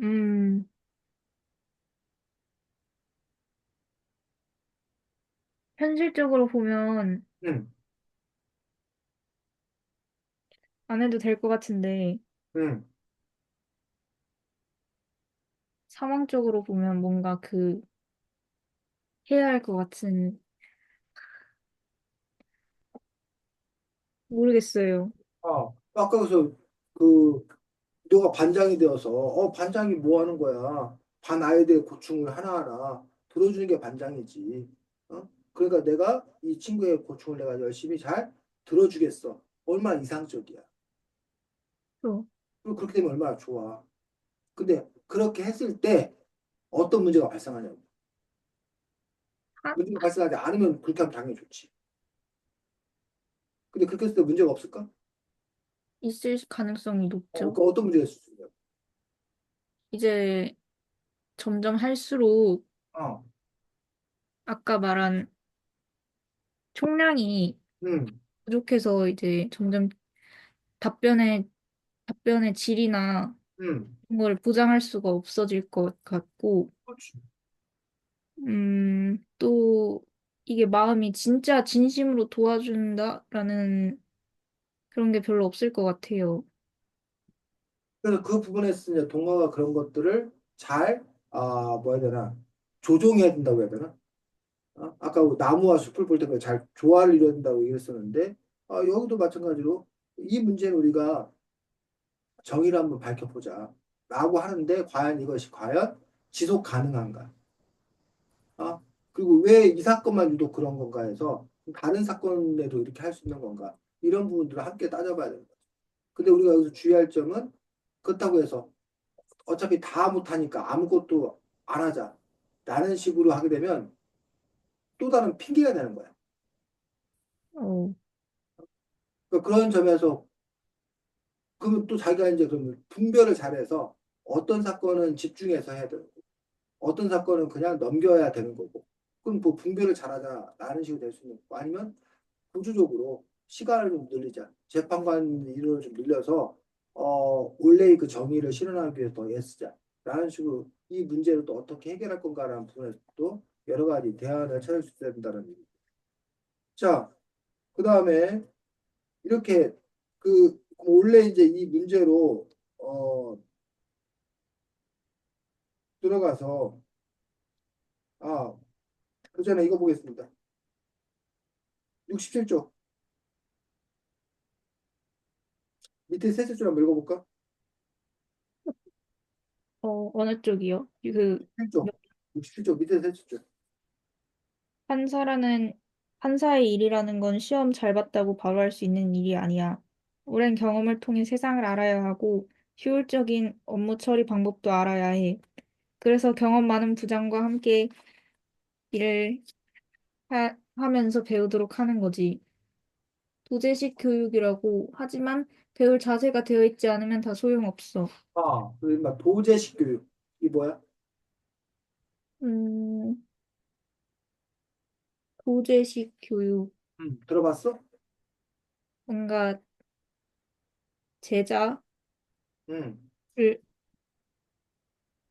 음, 현실적으로 보면 응, 안 해도 될 것 같은데, 응. 상황적으로 보면 뭔가 해야 할 것 같은, 모르겠어요. 아까 그래서 그 너가 반장이 되어서 반장이 뭐 하는 거야? 반 아이들의 고충을 하나하나 들어주는 게 반장이지. 그러니까 내가 이 친구의 고충을 내가 열심히 잘 들어주겠어. 얼마나 이상적이야. 또, 그리고 그렇게 되면 얼마나 좋아. 근데 그렇게 했을 때 어떤 문제가 발생하냐고. 하, 문제가 발생하지 않으면 그렇게 하면 당연히 좋지. 근데 그렇게 했을 때 문제가 없을까? 있을 가능성이 높죠. 그러니까 어떤 문제가 있을 수 있냐? 이제 점점 할수록 어, 아까 말한 총량이 응, 부족해서 이제 점점 답변의, 답변의 질이나 응. 그런 걸 보장할 수가 없어질 것 같고, 그렇지. 또 이게 마음이 진짜 진심으로 도와준다라는 그런 게 별로 없을 것 같아요. 그래서 그 부분에서 이제 동화가 그런 것들을 잘, 뭐 해야 되나, 조종해야 된다고 해야 되나? 아까 나무와 숲을 볼 때 잘 조화를 이뤄야 된다고 얘기했었는데, 여기도 마찬가지로 이 문제는 우리가 정의를 한번 밝혀보자. 라고 하는데, 과연 이것이 과연 지속 가능한가? 그리고 왜 이 사건만 유독 그런 건가 해서 다른 사건에도 이렇게 할 수 있는 건가? 이런 부분들을 함께 따져봐야 되는 거죠. 근데 우리가 여기서 주의할 점은 그렇다고 해서 어차피 다 못하니까 아무것도 안 하자. 라는 식으로 하게 되면 또 다른 핑계가 되는 거야. 어, 그러니까 그런 점에서 그러면 또 자기가 이제 그러면 분별을 잘해서 어떤 사건은 집중해서 해야 되고 어떤 사건은 그냥 넘겨야 되는 거고 그럼 뭐 분별을 잘하자라는 식으로 될 수 있는 거고 아니면 구조적으로 시간을 좀 늘리자. 재판관 일을 좀 늘려서 원래의 그 정의를 실현하기 위해서 더 애쓰자. 라는 식으로 이 문제를 또 어떻게 해결할 건가라는 부분에서 또 여러 가지 대안을 찾을 수 있어야 된다는 얘기. 자, 그 다음에 이렇게 원래 이제 이 문제로 들어가서 아, 그 전에 이거 보겠습니다. 67조. 밑에 셋째 줄 한번 읽어볼까? 어느 쪽이요? 그, 67조. 67조 밑에 셋째 줄. 판사라는, 판사의 일이라는 건 시험 잘 봤다고 바로 할 수 있는 일이 아니야. 오랜 경험을 통해 세상을 알아야 하고, 효율적인 업무 처리 방법도 알아야 해. 그래서 경험 많은 부장과 함께 일을 하면서 배우도록 하는 거지. 도제식 교육이라고 하지만 배울 자세가 되어 있지 않으면 다 소용없어. 그막 도제식 교육. 이 뭐야? 음, 도제식 교육. 들어봤어? 뭔가 제자를, 음.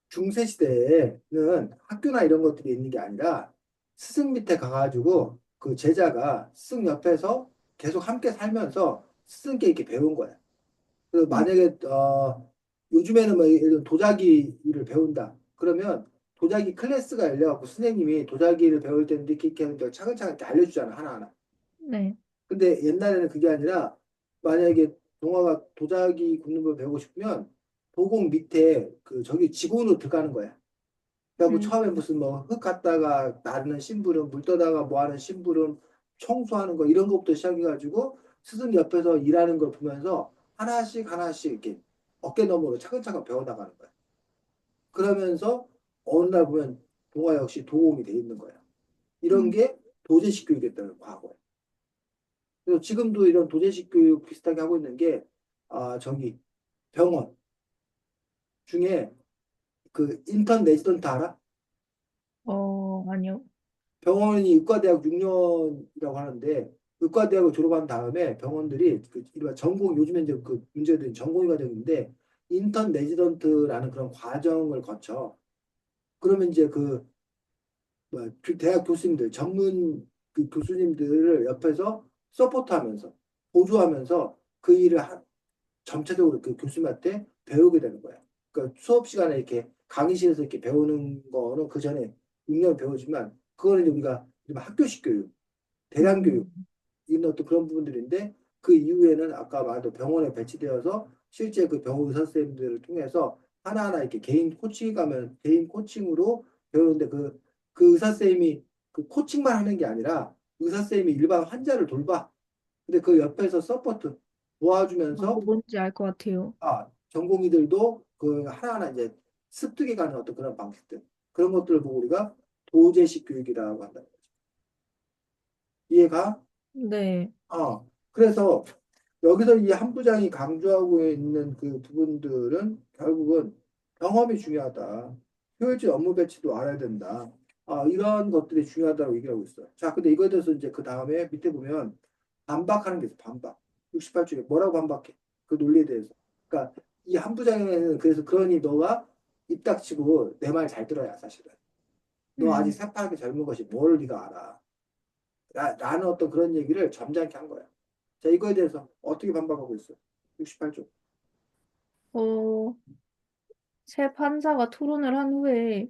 중세 시대에는 학교나 이런 것들이 있는 게 아니라 스승 밑에 가가지고 그 제자가 스승 옆에서 계속 함께 살면서 스승께 이렇게 배운 거야. 그래서 음, 만약에 요즘에는 뭐 예를 들어 도자기 일을 배운다. 그러면 도자기 클래스가 열려갖고 선생님이 도자기를 배울 때는 이렇게 하는데 차근차근 이렇게 알려주잖아 하나하나. 네. 근데 옛날에는 그게 아니라 만약에 동화가 도자기 굽는 걸 배우고 싶으면 도공 밑에 그 저기 지붕으로 들어가는 거야. 그래갖고 음, 처음에 무슨 뭐 흙 갖다가 나르는 심부름, 물 떠다가 뭐 하는 심부름, 청소하는 거 이런 것부터 시작해가지고 스승 옆에서 일하는 걸 보면서 하나씩 하나씩 이렇게 어깨너머로 차근차근 배워나가는 거야. 그러면서 어느 날 보면 동화 역시 도공이 돼 있는 거야. 이런 음. 게 도제식 교육이었다는 과거에. 그래서 지금도 이런 도제식 교육 비슷하게 하고 있는 게, 저기 병원 중에 그 인턴 레지던트 알아? 아니요. 병원이 의과대학 6년이라고 하는데 의과대학을 졸업한 다음에 병원들이 그 이른바 전공 요즘에 이제 그 문제가 된 전공의 과정인데 인턴 레지던트라는 그런 과정을 거쳐. 그러면 이제 그 뭐, 대학 교수님들 전문 그 교수님들을 옆에서 서포트하면서 보조하면서 그 일을 전체적으로 그 교수님한테 배우게 되는 거야. 그러니까 수업 시간에 이렇게 강의실에서 이렇게 배우는 거는 그 전에 6년 배우지만 그거는 이제 우리가 학교식 교육, 대량 교육 음, 이런 어떤 그런 부분들인데 그 이후에는 아까 말한 병원에 배치되어서 실제 그 병원 의사 선생님들을 통해서 하나하나 이렇게 개인 코칭 가면 개인 코칭으로 배우는데 그 의사 선생님이 그 코칭만 하는 게 아니라 의사 선생님이 일반 환자를 돌봐. 근데 그 옆에서 서포트 도와주면서 뭔지 알 것 같아요. 전공의들도 그 하나하나 이제 습득해 가는 어떤 그런 방식들 그런 것들을 보고 우리가 도제식 교육이라고 한다. 이해가? 네. 그래서 여기서 이 한 부장이 강조하고 있는 그 부분들은 결국은 경험이 중요하다. 효율적 업무 배치도 알아야 된다. 이런 것들이 중요하다고 얘기하고 있어요. 자, 근데 이거에 대해서 이제 그 다음에 밑에 보면 반박하는 게 있어, 반박. 68쪽에 뭐라고 반박해? 그 논리에 대해서. 그러니까 이 한 부장에는 그래서 그러니 너가 입 닥치고 내 말 잘 들어야 사실은. 너 아직 음, 새파랗게 젊은 것이 뭘 네가 알아. 라는 어떤 그런 얘기를 점잖게 한 거야. 자, 이거에 대해서 어떻게 반박하고 있어? 68쪽. 어, 새 판사가 토론을 한 후에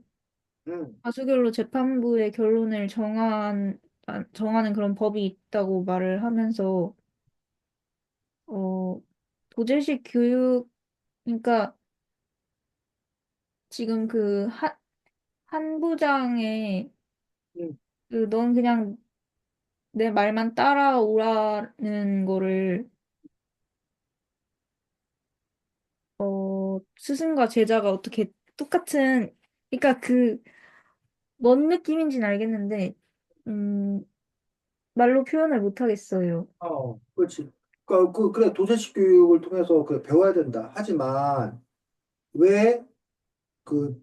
음, 다수결로 재판부의 결론을 정하는 그런 법이 있다고 말을 하면서, 어, 도제식 교육, 그러니까 지금 한 부장의 음, 넌 그냥 내 말만 따라오라는 거를 스승과 제자가 어떻게 똑같은 그러니까 뭔 느낌인지는 알겠는데 음, 말로 표현을 못 하겠어요. 그렇지. 그래, 도제식 교육을 통해서 그 배워야 된다. 하지만, 왜 그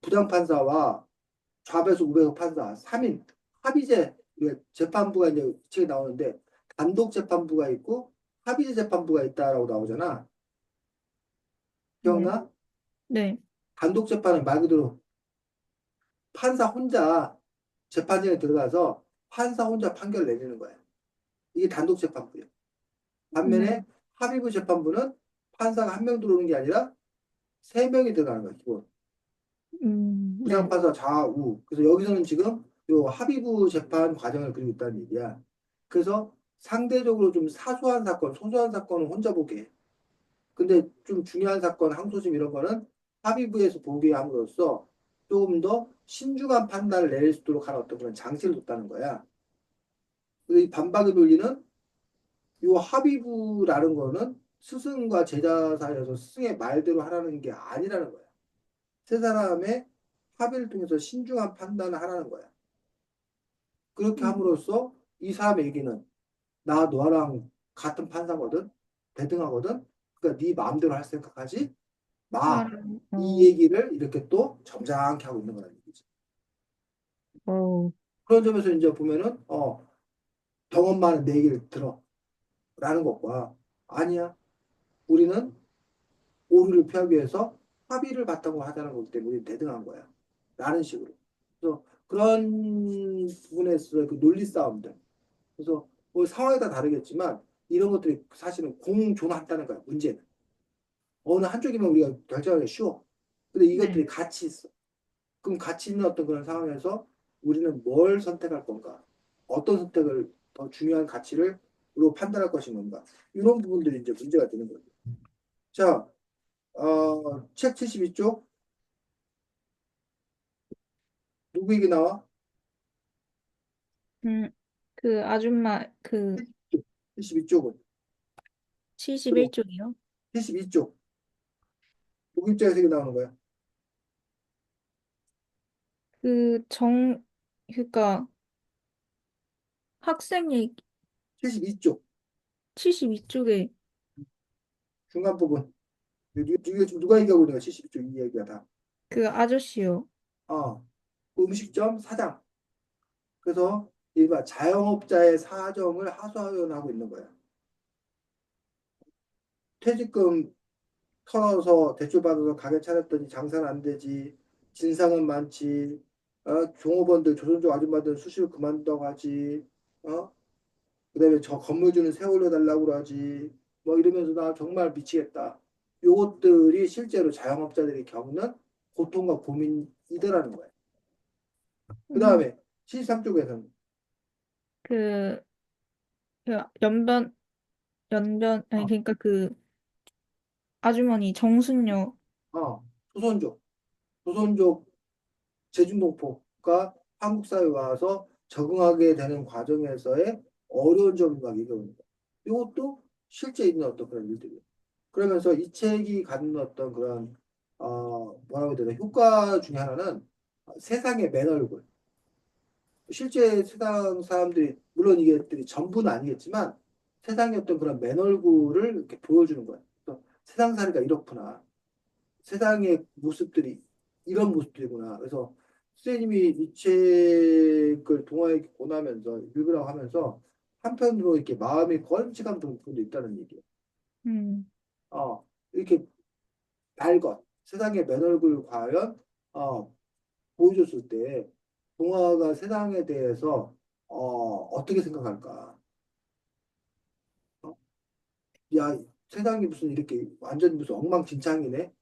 부장판사와 좌배수, 우배수 판사, 3인 합의제, 재판부가 이제 책에 나오는데, 단독 재판부가 있고, 합의제 재판부가 있다라고 나오잖아. 네. 기억나? 네. 단독 재판은 말 그대로 판사 혼자 재판장에 들어가서 판사 혼자 판결을 내리는 거야. 이게 단독 재판부예요. 네. 반면에 합의부 재판부는 판사가 한 명 들어오는 게 아니라 세 명이 들어가는 거야, 기본. 네. 부장판사 좌우. 그래서 여기서는 지금 요 합의부 재판 과정을 그리고 있다는 얘기야. 그래서 상대적으로 좀 사소한 사건, 소소한 사건은 혼자 보게 해. 근데 좀 중요한 사건, 항소심 이런 거는 합의부에서 보게 함으로써 조금 더 신중한 판단을 내릴 수 있도록 하는 어떤 그런 장치를 뒀다는 거야. 그래서 이 반박의 논리는 이 합의부라는 거는 스승과 제자 사이에서 스승의 말대로 하라는 게 아니라는 거야. 세 사람의 합의를 통해서 신중한 판단을 하라는 거야. 그렇게 음. 함으로써 이 사람의 얘기는 나 너랑 같은 판사거든, 대등하거든. 그러니까 네 마음대로 할 생각하지 마. 이 어, 얘기를 이렇게 또 점잖게 하고 있는 거라는 얘기지. 어, 그런 점에서 이제 보면은 경험 많은 내 얘기를 들어라는 것과 아니야. 우리는 오류를 피하기 위해서 합의를 바탕으로 하자는 거기 때문에 대등한 거야. 라는 식으로. 그래서 그런 부분에서 그 논리 싸움들. 그래서 뭐 상황에 따라 다르겠지만 이런 것들이 사실은 공존한다는 거야. 문제는. 어느 한쪽이면 우리가 결정하기 쉬워. 근데 네. 이것들이 같이 있어. 그럼 같이 있는 어떤 그런 상황에서 우리는 뭘 선택할 건가? 어떤 선택을 더 중요한 가치를로 판단할 것인가? 이런 부분들이 이제 문제가 되는 거죠. 자, 책 72쪽 누구 얘기 나와? 음, 그 아줌마 그 72쪽은 71쪽이요? 72쪽 누구 입장에서 얘기 나오는 거야? 그 그러니까 학생 얘기 72쪽 72쪽에 중간 부분. 이게 지금 누가 얘기하고 있는 거야? 72쪽 이 얘기가 다. 그 아저씨요. 그 음식점 사장. 그래서 일반 자영업자의 사정을 하소연하고 있는 거야. 퇴직금 털어서 대출 받아서 가게 차렸더니 장사는 안 되지. 진상은 많지. 종업원들 조선족 아줌마들 수시로 그만둔다고 하지. 어? 그다음에 저 건물주는 세월로 달라고 그러지. 뭐 이러면서 나 정말 미치겠다. 요것들이 실제로 자영업자들이 겪는 고통과 고민이더라는 거예요. 음, 그다음에 73쪽에서는 그, 그 아니 그러니까 그 아주머니 정순녀. 조선족, 조선족 제중동포가 한국 사회에 와서 적응하게 되는 과정에서의 어려운 점을 막 얘기합니다. 이것도 실제 있는 어떤 그런 일들이에요. 그러면서 이 책이 갖는 어떤 그런 뭐라고 해야 되나 효과 중에 하나는 세상의 맨 얼굴. 실제 세상 사람들이 물론 이게 전부는 아니겠지만 세상의 어떤 그런 맨 얼굴을 이렇게 보여주는 거예요. 그래서 세상 살이가 이렇구나. 세상의 모습들이 이런 모습들이구나. 그래서 선생님이 이 책을 동화에 권하면서 읽으라고 하면서 한편으로 이렇게 마음이 건직한 부분도 있다는 얘기예요. 음, 이렇게 날것 세상의 맨 얼굴을 과연 보여줬을 때 동화가 세상에 대해서 어떻게 생각할까? 어? 야, 세상이 무슨 이렇게 완전 무슨 엉망진창이네?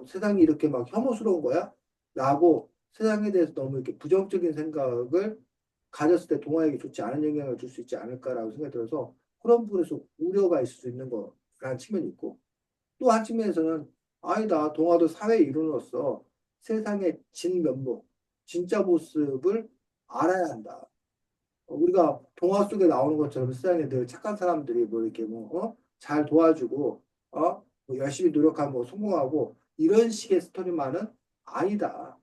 세상이 이렇게 막 혐오스러운 거야? 라고 세상에 대해서 너무 이렇게 부정적인 생각을 가졌을 때 동화에게 좋지 않은 영향을 줄 수 있지 않을까라고 생각이 들어서 그런 부분에서 우려가 있을 수 있는 거라는 측면이 있고 또 한 측면에서는 아니다. 동화도 사회 일원으로서 세상의 진면목, 진짜 모습을 알아야 한다. 우리가 동화 속에 나오는 것처럼 세상에 늘 착한 사람들이 뭐 이렇게 잘 도와주고 뭐 열심히 노력하면 뭐 성공하고 이런 식의 스토리만은 아니다.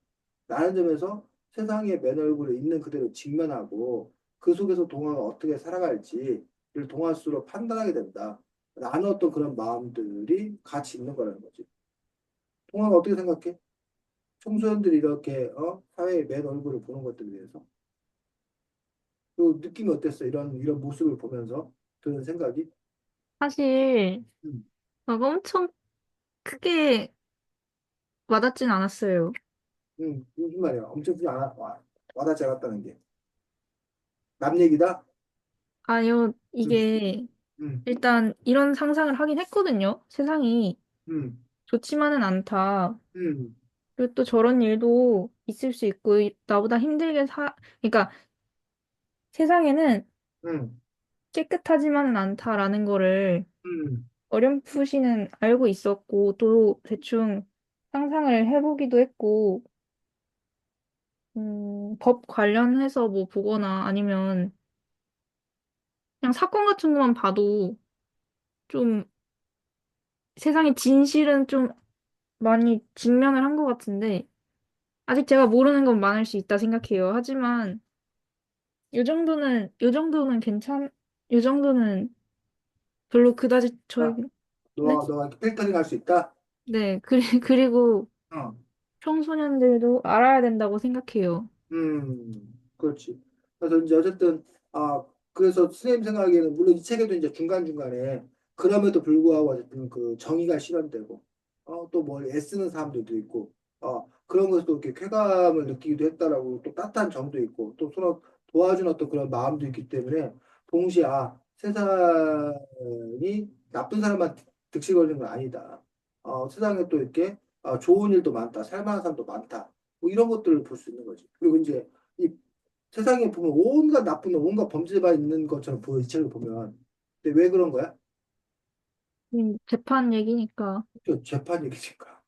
라는 점에서 세상의 맨 얼굴을 있는 그대로 직면하고 그 속에서 동화가 어떻게 살아갈지를 동화 수로 판단하게 된다. 라는 어떤 그런 마음들이 같이 있는 거라는 거지. 동화가 어떻게 생각해? 청소년들이 이렇게 사회의 맨 얼굴을 보는 것들에 대해서 또 느낌이 어땠어? 이런 모습을 보면서 드는 생각이. 사실 음, 막 엄청 크게 와닿진 않았어요. 무슨 말이야? 엄청 와닿지 않았다는 게. 남 얘기다? 아니요, 음, 이게 음, 일단 이런 상상을 하긴 했거든요. 세상이 음, 좋지만은 않다. 음. 그리고 또 저런 일도 있을 수 있고, 나보다 힘들게 그러니까 세상에는 음, 깨끗하지만은 않다라는 거를 음. 어렴풋이는 알고 있었고, 또 대충 상상을 해보기도 했고, 법 관련해서 뭐 보거나 아니면 그냥 사건 같은 것만 봐도 좀 세상의 진실은 좀 많이 직면을 한 것 같은데, 아직 제가 모르는 건 많을 수 있다 생각해요. 하지만, 요 정도는 별로 그다지 아, 저에게, 네? 너가 이렇게 필터링 할 수 있다? 네, 그리고 어. 청소년들도 알아야 된다고 생각해요. 그렇지. 그래서 이제 어쨌든, 그래서 선생님 생각에는, 물론 이 책에도 이제 중간중간에, 그럼에도 불구하고 어쨌든 그 정의가 실현되고, 또 뭘 애쓰는 사람들도 있고, 그런 것도 이렇게 쾌감을 느끼기도 했다라고 또 따뜻한 정도 있고, 또 서로 도와준 어떤 그런 마음도 있기 때문에, 동시에, 세상이 나쁜 사람만 득실 걸리는 건 아니다. 세상에 또 이렇게, 좋은 일도 많다. 살만한 사람도 많다. 뭐 이런 것들을 볼 수 있는 거지. 그리고 이제 이 세상에 보면 온갖 나쁜 놈, 온갖 범죄가 있는 것처럼 보여, 이 책을 보면. 근데 왜 그런 거야? 재판 얘기니까. 또 재판 얘기니까.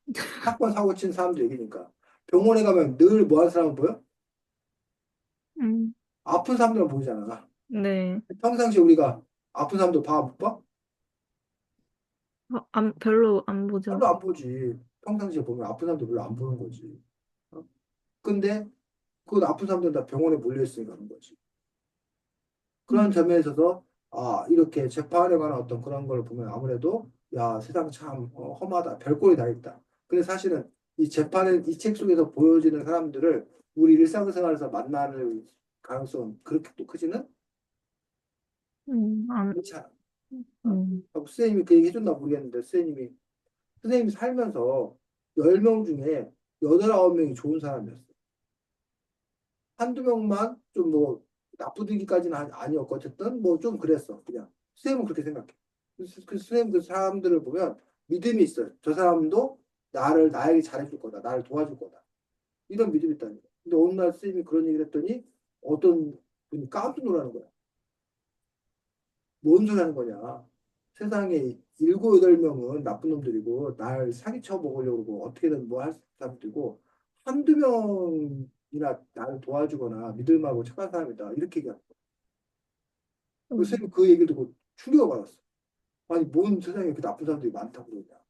사건 사고 친 사람들 얘기니까. 병원에 가면 늘 뭐 하는 사람 보여? 음, 아픈 사람들만 보이잖아. 네. 평상시에 우리가 아픈 사람들 봐, 못 봐? 별로 안 보죠. 별로 안 보지. 평상시에 보면 아픈 사람들 별로 안 보는 거지. 어? 근데 그 아픈 사람들은 다 병원에 몰려 있으니까 그런 거지. 그런 음, 점에 있어서 이렇게 재판에 관한 어떤 그런 걸 보면 아무래도 야 세상 참 험하다 별꼴이 다 있다. 근데 사실은 이 재판은 이 책 속에서 보여지는 사람들을 우리 일상생활에서 만나는 가능성은 그렇게 또 크지는 안, 않잖아. 음, 선생님이 그 얘기 해줬나 모르겠는데 선생님이 살면서 10명 중에 8, 9명이 좋은 사람이었어. 한두 명만 좀 뭐 나쁘기까지는 아니었고 어쨌든 뭐 좀 그랬어 그냥 선생님은 그렇게 생각해. 그 선생님 그 사람들을 보면 믿음이 있어요. 저 사람도 나에게 잘해줄 거다, 나를 도와줄 거다, 이런 믿음이 있다는 거야. 근데 어느 날 선생님이 그런 얘기를 했더니 어떤 분이 깜짝 놀라는 거야. 뭔 소리 하는 거냐, 세상에 일곱 여덟 명은 나쁜 놈들이고 날 사기쳐 먹으려고 그러고 어떻게든 뭐 할 사람들이고 한두 명이나 나를 도와주거나 믿을만하고 착한 사람이다, 이렇게 얘기하는 거야. 그 음, 선생님 그 얘기를 듣고 충격을 받았어. 아니 뭔 세상에 그렇게 나쁜 사람들이 많다고 그러냐.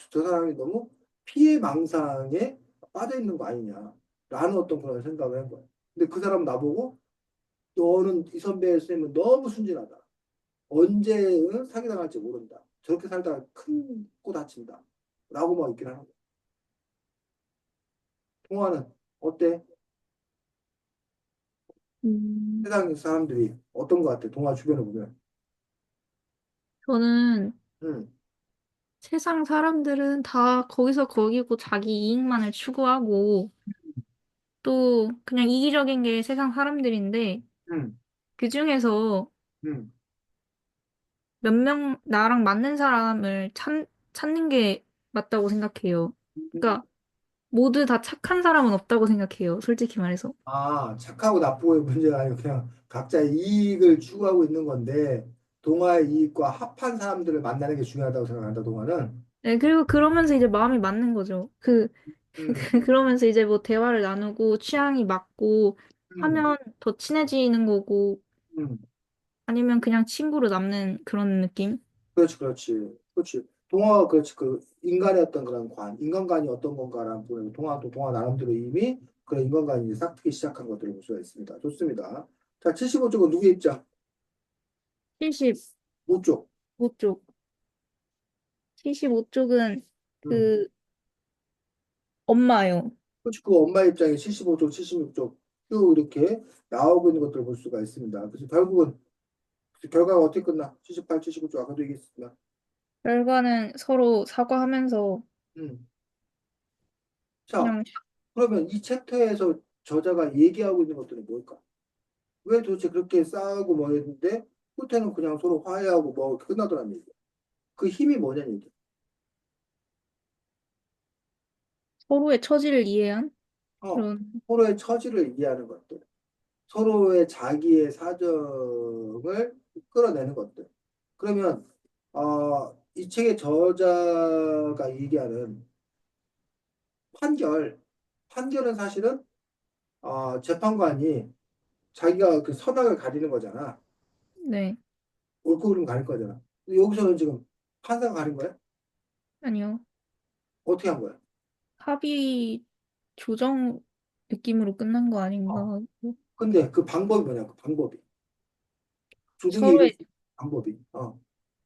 저 사람이 너무 피해망상에 빠져 있는 거 아니냐라는 어떤 그런 생각을 한 거야. 근데 그 사람 나보고 너는 이 선배 선생님은 너무 순진하다. 언제는 사기당할지 모른다. 저렇게 살다가 큰 코 다친다. 라고 막 있긴 하는 거야. 통화는 어때? 음. 세상 사람들이 어떤 거 같아? 동화 주변에 보면. 저는 응, 세상 사람들은 다 거기서 거기고 자기 이익만을 추구하고 또 그냥 이기적인 게 세상 사람들인데 응, 그중에서 응. 몇 명 나랑 맞는 사람을 찾는 게 맞다고 생각해요. 그러니까 모두 다 착한 사람은 없다고 생각해요. 솔직히 말해서. 착하고 나쁘고의 문제가 아니고 그냥 각자의 이익을 추구하고 있는 건데, 동아의 이익과 합한 사람들을 만나는 게 중요하다고 생각한다, 동아는. 네, 그리고 그러면서 이제 마음이 맞는 거죠. 음, 그러면서 이제 뭐 대화를 나누고 취향이 맞고 음, 하면 더 친해지는 거고 음. 아니면 그냥 친구로 남는 그런 느낌? 그렇지, 그렇지. 그렇지. 동화가 그렇지. 그 인간의 어떤 그런 인간관이 어떤 건가라는 부분에서 동화도 동화 나름대로 이미 그런 인간관이 이제 싹트기 시작한 것들을 볼 수가 있습니다. 좋습니다. 자, 75쪽은 누구의 입장? 5쪽. 75쪽. 75쪽은 음. 그 엄마요. 그렇지. 그 엄마 입장에 75쪽, 76쪽 쭉 이렇게 나오고 있는 것들을 볼 수가 있습니다. 그래서 결국은 그 결과가 어떻게 끝나? 78, 79쪽 아까도 얘기했습니다. 결과는 서로 사과하면서 음. 자, 그냥 그러면 이 챕터에서 저자가 얘기하고 있는 것들은 뭘까? 왜 도대체 그렇게 싸우고 뭐 했는데 끝에는 그냥 서로 화해하고 뭐 끝나더란 얘기야. 그 힘이 뭐냐는 얘기야. 서로의 처지를 이해한 어, 그런, 서로의 처지를 이해하는 것들, 서로의 자기의 사정을 끌어내는 것들. 그러면 이 책의 저자가 얘기하는 판결, 판결은 사실은 재판관이 자기가 그 선악을 가리는 거잖아. 네, 옳고 그름 가릴 거잖아. 근데 여기서는 지금 판사가 가린 거야? 아니요. 어떻게 한 거야? 합의 조정 느낌으로 끝난 거 어. 아닌가? 근데 그 방법이 뭐냐? 그 방법이. 조정에 이를 서로의, 수 있는 방법이.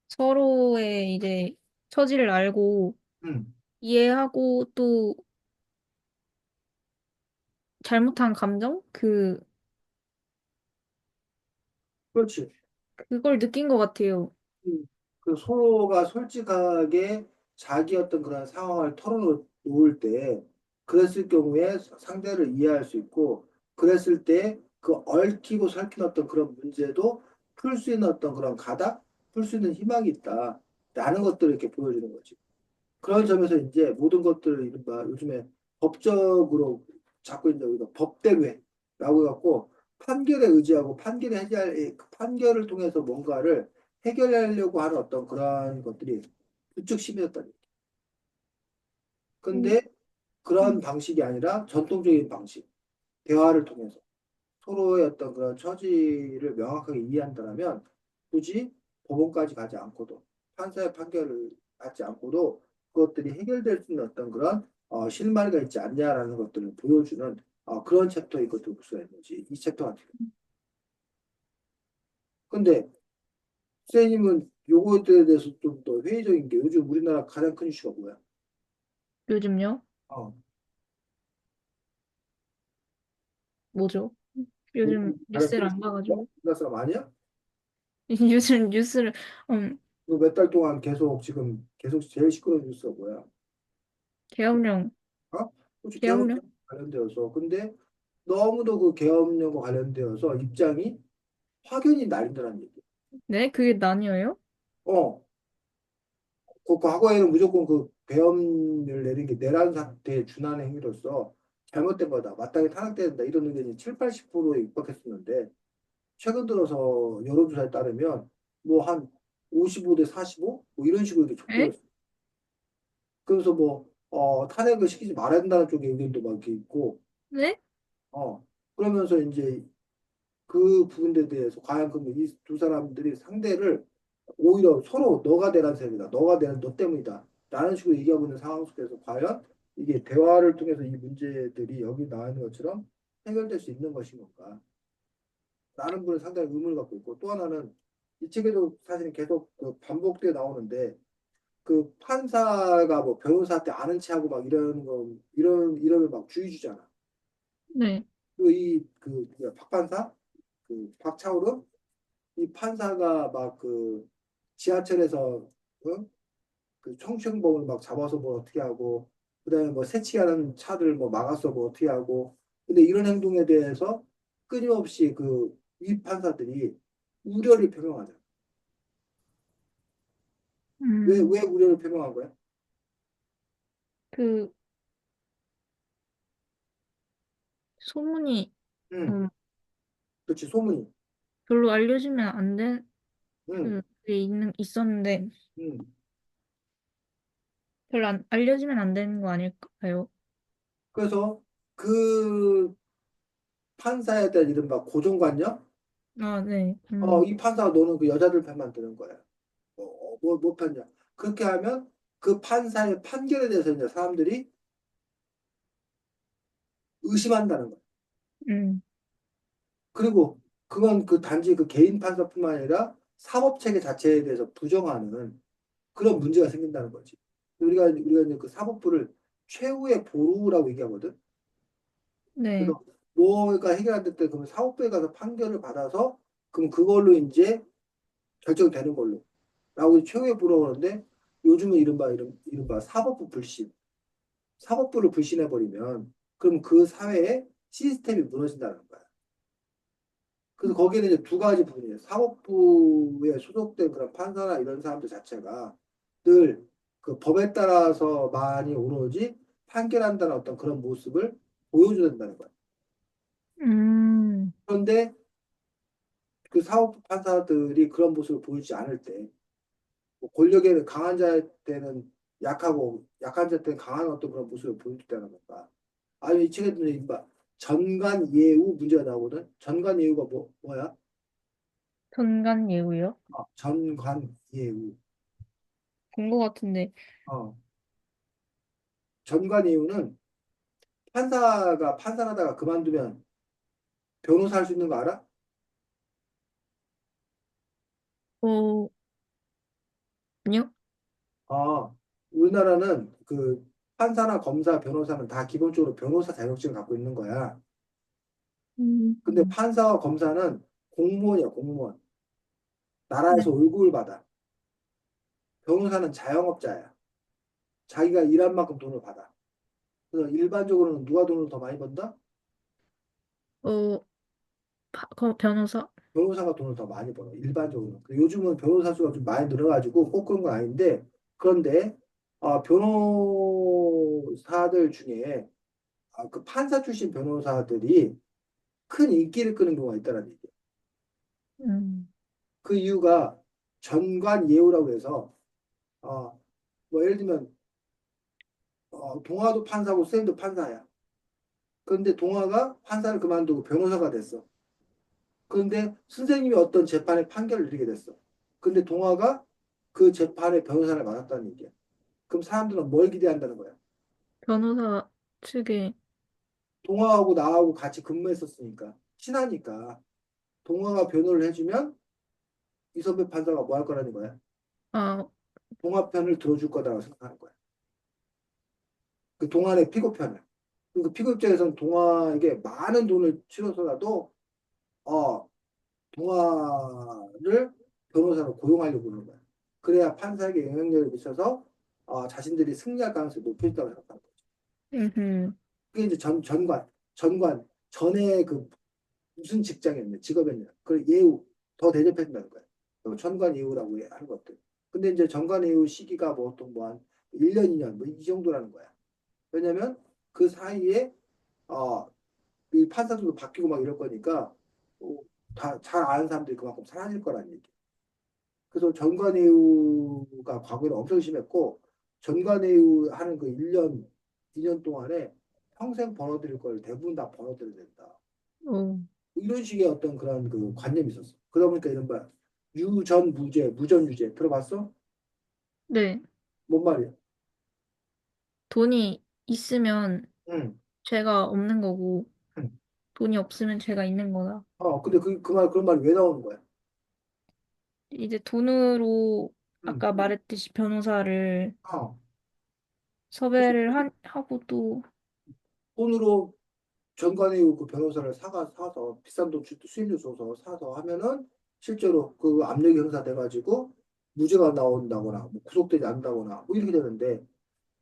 서로의 이제 처지를 알고 음, 이해하고 또 잘못한 감정? 그렇지. 그걸 느낀 것 같아요. 음, 그 서로가 솔직하게 자기 어떤 그런 상황을 털어놓을 때, 그랬을 경우에 상대를 이해할 수 있고, 그랬을 때 그 얽히고 설킨 어떤 그런 문제도 풀 수 있는 어떤 그런 가닥, 풀 수 있는 희망이 있다. 라는 것들을 이렇게 보여주는 거지. 그런 점에서 이제 모든 것들을 이른바 요즘에 법적으로 자꾸 이제 우리가 법대로해라고 해갖고 판결에 의지하고 판결에 해결 그 판결을 통해서 뭔가를 해결하려고 하는 어떤 그런 것들이 부쩍 심해졌다. 음, 근데 그런 음, 방식이 아니라 전통적인 방식, 대화를 통해서 서로의 어떤 그런 처지를 명확하게 이해한다면 굳이 법원까지 가지 않고도 판사의 판결을 받지 않고도 그것들이 해결될 수 있는 어떤 그런 실마리가 있지 않냐라는 것들을 보여주는 그런 챕터인 것도 볼 수가 있는지 이 챕터 같은 경우. 근데 선생님은 요거에 대해서 좀 더 회의적인 게 요즘 우리나라 가장 큰 이슈가 뭐야? 요즘요? 어, 뭐죠? 요즘 요즘 가장 큰 뉴스를 안 이슈가 뭐야? 봐가지고. 우리나라 사람 아니야? 요즘 뉴스를, 음, 몇 달 동안 지금 계속 제일 시끄러운 뉴스가 뭐야? 계엄령, 어? 혹시 계엄령 계엄령? 관련되어서 근데 너무도 그 계엄령과 관련되어서 입장이 확연히 나뉜다는 얘기. 네, 그게 나뉘어요? 어, 그 과거에는 무조건 그 계엄을 내린 게 내란 사태에 준하는 행위로서 잘못된 거다. 마땅히 탄핵돼야 된다. 이런 의견이 7, 80%에 육박했었는데 최근 들어서 여론조사에 따르면 뭐 한 55대 45? 뭐 이런 식으로 이렇게 에? 좁혀졌어. 그래서 뭐 탄핵을 시키지 말아야 된다는 쪽의 의견도 막 이렇게 있고 네? 그러면서 이제 그 부분에 대해서 과연 그럼 이 두 사람들이 상대를 오히려 서로 너가 내란 셈이다. 너가 내란 너 때문이다. 라는 식으로 얘기하고 있는 상황 속에서 과연 이게 대화를 통해서 이 문제들이 여기 나와 있는 것처럼 해결될 수 있는 것인 건가? 라는 분은 상당히 의문을 갖고 있고 또 하나는 이 책에도 사실 계속 그 반복되어 나오는데 그 판사가 뭐 변호사한테 아는 체하고 막 이러는 거 이러면 막 주의 주잖아. 네. 그이그 박판사 그 박차오름 이 판사가 막 그 지하철에서 그 청춘범을 막 잡아서 뭐 어떻게 하고 그다음에 뭐 새치하는 차들 뭐 막아서 뭐 어떻게 하고 근데 이런 행동에 대해서 끊임없이 그 위 판사들이 우려를 표명하잖아. 음, 왜 우려를 표명한 거야? 그, 소문이, 응, 음, 그렇지 소문이. 별로 알려지면 안 돼, 응, 있었는데, 응. 별로 알려지면 안 되는 거 아닐까요? 그래서 그 판사에 대한 이른바 고정관념? 아, 네. 이 판사가 너는 그 여자들 편만 드는 거야. 뭐 판냐. 그렇게 하면 그 판사의 판결에 대해서 이제 사람들이 의심한다는 거야. 음, 그리고 그건 그 단지 그 개인 판사뿐만 아니라 사법 체계 자체에 대해서 부정하는 그런 문제가 생긴다는 거지. 우리가 이제 그 사법부를 최후의 보루라고 얘기하거든. 네. 그래서 뭐가 해결 안 될 때 그러면 사법부에 가서 판결을 받아서 그럼 그걸로 이제 결정되는 걸로. 라고 최후의 보루라고 하는데 요즘은 이른바 사법부 불신. 사법부를 불신해버리면 그럼 그 사회의 시스템이 무너진다는 거야. 그래서 거기에는 이제 두 가지 부분이에요. 사법부에 소속된 그런 판사나 이런 사람들 자체가 늘 그 법에 따라서 많이 오로지 판결한다는 어떤 그런 모습을 보여줘야 된다는 거야. 음, 그런데 그 사법부 판사들이 그런 모습을 보이지 않을 때, 뭐 권력에 강한 자한테는 약하고 약한 자한테는 강한 어떤 그런 모습을 보여줬다는 건가. 아니, 이 책에 보면 봐. 전관예우 문제가 나오거든. 전관예우가 뭐야? 전관예우요? 전관예우. 본 것 같은데. 어, 전관예우는 판사가 판사하다가 그만두면 변호사 할 수 있는 거 알아? 어, 아니요? 아, 우리나라는 그 판사나 검사, 변호사는 다 기본적으로 변호사 자격증을 갖고 있는 거야. 근데 음, 판사와 검사는 공무원이야, 공무원. 네. 나라에서 월급을 받아. 변호사는 자영업자야. 자기가 일한 만큼 돈을 받아. 그래서 일반적으로는 누가 돈을 더 많이 번다? 어, 변호사? 변호사가 돈을 더 많이 벌어. 일반적으로. 요즘은 변호사 수가 좀 많이 늘어가지고 꼭 그런 건 아닌데, 그런데 변호사들 중에 그 판사 출신 변호사들이 큰 인기를 끄는 경우가 있다는 얘기예요. 음, 그 이유가 전관예우라고 해서 뭐 예를 들면 동아도 판사고 쌤도 판사야. 그런데 동아가 판사를 그만두고 변호사가 됐어. 그런데 선생님이 어떤 재판에 판결을 내리게 됐어. 근데 동아가 그 재판의 변호사를 맡았다는 얘기야. 그럼 사람들은 뭘 기대한다는 거야? 변호사 측에, 동아하고 나하고 같이 근무했었으니까 친하니까 동아가 변호를 해주면 이선배 판사가 뭐 할 거라는 거야? 아, 동아 편을 들어줄 거다라고 생각하는 거야. 그 동아의 피고 편을. 그 피고 입장에서는 동아에게 많은 돈을 치러서라도 어, 동아를 변호사로 고용하려고 그러는 거야. 그래야 판사에게 영향력을 미쳐서 자신들이 승리할 가능성이 높아진다고 생각하는 거죠. 음, 그게 이제 전관, 전에 그 무슨 직장이었냐, 직업이었냐. 그걸 예우, 더 대접해준다는 거야. 전관 예우라고 하는 것들. 근데 이제 전관 예우 시기가 보통 뭐 한 1년, 2년, 뭐 이 정도라는 거야. 왜냐면 그 사이에, 어, 이 판사들도 바뀌고 막 이럴 거니까, 다 잘 아는 사람들이 그만큼 사라질 거라는 얘기. 그래서 전관예우가 과거에는 엄청 심했고, 전관예우 하는 그 1년, 2년 동안에 평생 벌어들일 걸 대부분 다 벌어들여야 된다. 어, 이런 식의 어떤 그런 그 관념이 있었어. 그러다 보니까 이른바 유전무죄, 무전유죄 들어봤어? 네. 뭔 말이야? 돈이 있으면 응. 죄가 없는 거고, 응. 돈이 없으면 죄가 있는 거다. 근데 그런 말이 왜 나오는 거야? 이제 돈으로 응. 아까 말했듯이 변호사를 어. 그래서 하고 또, 돈으로 전관예우 그 변호사를 사서 비싼 돈 수임료 줘서 사서 하면은 실제로 그 압력이 행사돼가지고 무죄가 나온다거나 뭐 구속되지 않는다거나 뭐 이렇게 되는데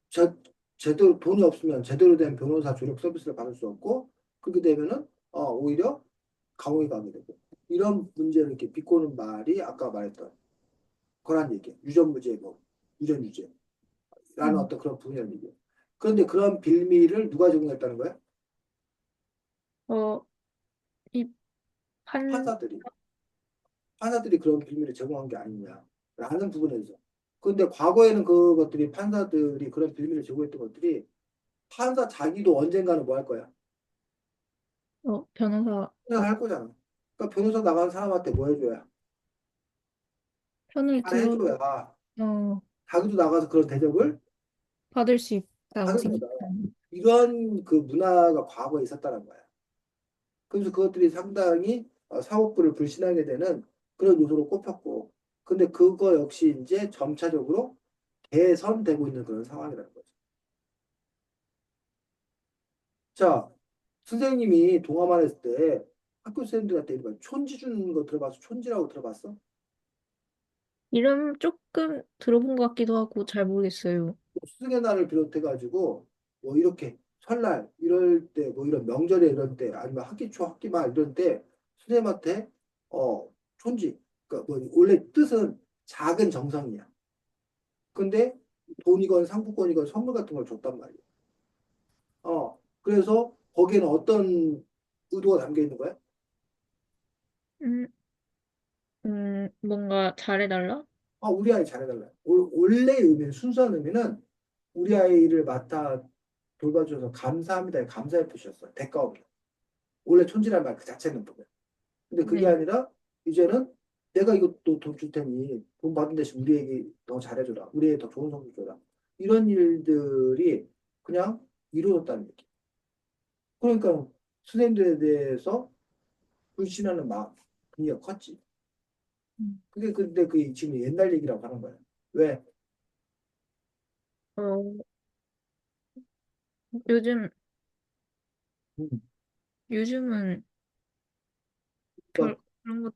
제, 제대로 돈이 없으면 제대로 된 변호사 조력 서비스를 받을 수 없고 그렇게 되면은 오히려 감옥에 가게 되고 이런 문제를 이렇게 비꼬는 말이 아까 말했던 거란 얘기예요. 유전무죄 뭐 유전유죄라는 음, 어떤 그런 부분이라는 얘기예요. 그런데 그런 빌미를 누가 제공했다는 거야? 어, 이 판, 판사들이. 판사들이 그런 빌미를 제공한 게 아니냐라는 부분에서. 그런데 과거에는 그것들이 판사들이 그런 빌미를 제공했던 것들이 판사 자기도 언젠가는 뭐 할 거야? 변호사 할 거잖아. 그러니까 변호사 나간 사람한테 뭐 해줘야? 편을 잘 해줘야 어, 자기도 나가서 그런 대접을 받을 수 있다고 하는 거다. 생각합니다. 이런 그 문화가 과거에 있었다는 거야. 그래서 그것들이 상당히 사법부를 불신하게 되는 그런 요소로 꼽혔고, 근데 그거 역시 이제 점차적으로 개선되고 있는 그런 상황이라는 거죠. 자, 선생님이 동화만 했을 때 학교 선생님들한테 이런 촌지 주는 거 들어봤어? 촌지라고 들어봤어? 이름 조금 들어본 것 같기도 하고 잘 모르겠어요. 수능의 날을 비롯해가지고 뭐 이렇게 설날 이럴 때 뭐 이런 명절에 이럴 때 아니면 학기 초 학기 말 이럴 때 선생님한테 촌지 그러니까 뭐 원래 뜻은 작은 정성이야. 근데 돈이건 상품권이건 선물 같은 걸 줬단 말이야. 그래서 거기에는 어떤 의도가 담겨 있는 거야? 음, 뭔가 잘해달라? 우리 아이 잘해달라. 원래 의미는, 순수한 의미는 우리 아이를 맡아 돌봐줘서 감사합니다의 감사의 표시였어. 대가 없는. 원래 촌지란 말 그 자체는 보면. 근데 그게 네. 아니라 이제는 내가 이것도 돈 줄 테니 돈 받은 대신 우리에게 더 잘해줘라. 우리에게 더 좋은 성적 줘라. 이런 일들이 그냥 이루어졌다는 얘기. 그러니까 선생님들에 대해서 불신하는 마음, 분위기가 컸지. 음. 그게 근데 그 지금 옛날 얘기라고 하는 거야. 왜? 어, 요즘, 음. 요즘은 별, 그러니까 그런 것,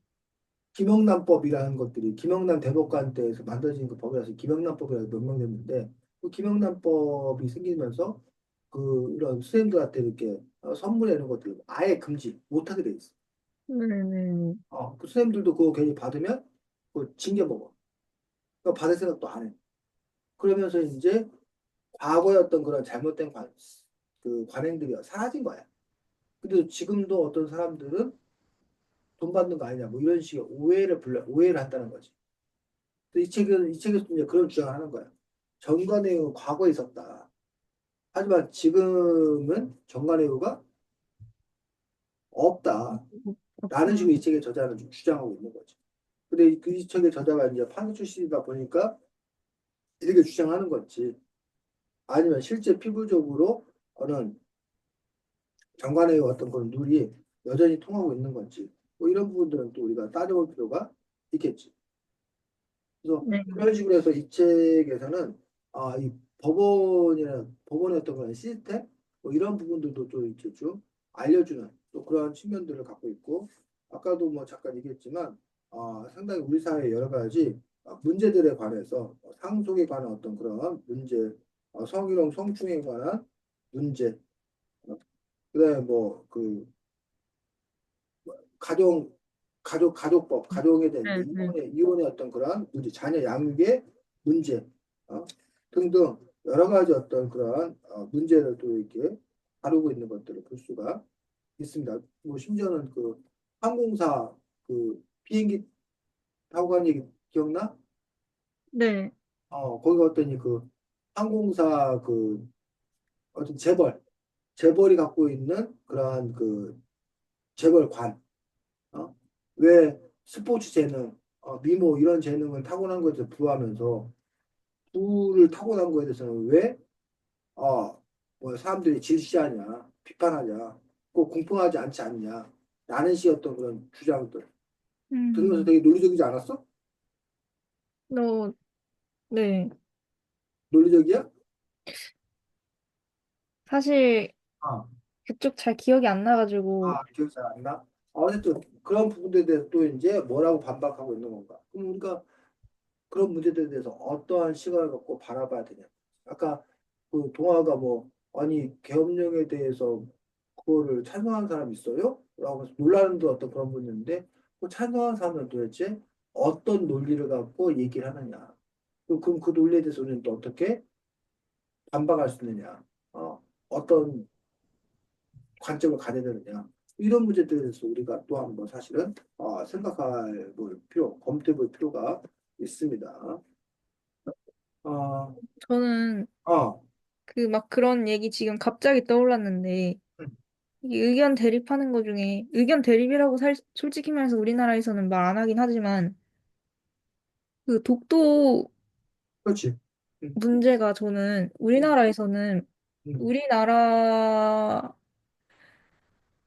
김영란법이라는 것들이 김영란 대법관 때에서 만들어진 그 법이라서 김영란법이라고 명명됐는데 그 김영란법이 생기면서 그 이런 수행들한테 이렇게 선물해 놓은 것들 아예 금지 못하게 돼 있어. 네네. 그 수행들도 그거 괜히 받으면 그거 징계 먹어. 그거 받을 생각도 안 해. 그러면서 이제 과거에 어떤 그런 잘못된 그 관행들이 사라진 거야. 근데 지금도 어떤 사람들은 돈 받는 거 아니냐 뭐 이런 식의 오해를 한다는 거지. 이 책에서 이제 그런 주장을 하는 거야. 정관예우 과거에 있었다. 하지만 지금은 정관예우가 없다. 라는 없다. 식으로 이 책의 저자는 좀 주장하고 있는 거지. 근데 그 이 책의 저자가 이제 판사 출신이다 보니까 이렇게 주장하는 거지. 아니면 실제 피부적으로 어느 정관예우 어떤 그런 룰이 여전히 통하고 있는 건지. 뭐 이런 부분들은 또 우리가 따져볼 필요가 있겠지. 그래서 네. 그런 식으로 해서 이 책에서는 이 법원의 어떤 그런 시스템 뭐 이런 부분들도 좀 이렇게 좀 알려주는 또 그런 측면들을 갖고 있고 아까도 뭐 잠깐 얘기했지만 상당히 우리 사회 여러 가지 문제들에 관해서 상속에 관한 어떤 그런 문제, 성희롱, 성추행에 관한 문제, 그다음에 뭐그 가정, 가족법, 가정에 대한 이제 네, 네. 이혼의 어떤 그런 문제, 자녀 양육의 문제, 어, 등등 여러 가지 어떤 그런 문제를 또 이렇게 다루고 있는 것들을 볼 수가 있습니다. 뭐 심지어는 그 항공사 그 비행기 타고 간 얘기 기억나? 네. 거기 어떤 그 항공사 그 어떤 재벌이 갖고 있는 그러한 그 재벌관, 어? 왜 스포츠 재능, 미모 이런 재능을 타고난 것에 부하면서 부를 타고난 거에 대해서는 왜 뭐 사람들이 질시하냐, 비판하냐, 꼭 공평하지 않지 않냐, 라는 식의 어떤 그런 주장들 들으면서 음, 되게 논리적이지 않았어? 너, 네. 논리적이야? 사실 아, 그쪽 잘 기억이 안 나가지고, 기억 잘 안 나? 어쨌든 그런 부분들에 대해서 또 이제 뭐라고 반박하고 있는 건가? 그럼 우리가 그런 문제들에 대해서 어떠한 시각을 갖고 바라봐야 되냐. 아까 그 동화가 뭐, 아니, 계엄령에 대해서 그거를 찬성하는 사람 있어요? 라고 해서 놀라는 듯 어떤 그런 분인데, 그 찬성하는 사람은 도대체 어떤 논리를 갖고 얘기를 하느냐. 그럼 그 논리에 대해서 우리는 또 어떻게 반박할 수 있느냐. 어떤 관점을 가져야 되느냐. 이런 문제들에 대해서 우리가 또 한번 사실은 생각할 검토해 볼 필요가 있습니다. 어, 저는 어, 그 막 그런 얘기 지금 갑자기 떠올랐는데, 음, 이게 의견 대립하는 것 중에, 의견 대립이라고 솔직히 말해서 우리나라에서는 말 안 하긴 하지만, 그 독도 그렇지. 음, 문제가 저는 음, 우리나라에서는 음. 우리나라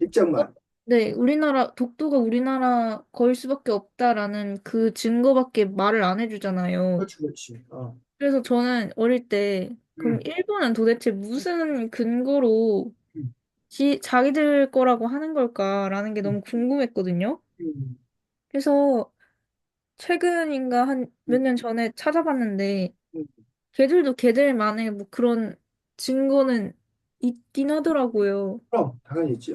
입장만. 네, 독도가 우리나라 거일 수밖에 없다라는 그 증거밖에 말을 안 해주잖아요. 그렇지, 그렇지. 그래서 저는 어릴 때, 그럼 음, 일본은 도대체 무슨 근거로 음, 자기들 거라고 하는 걸까라는 게 음, 너무 궁금했거든요. 음, 그래서 최근인가 한 몇 음, 년 전에 찾아봤는데, 음. 걔들도 걔들만의 뭐 그런 증거는 있긴 하더라고요. 그럼 당연히 있지.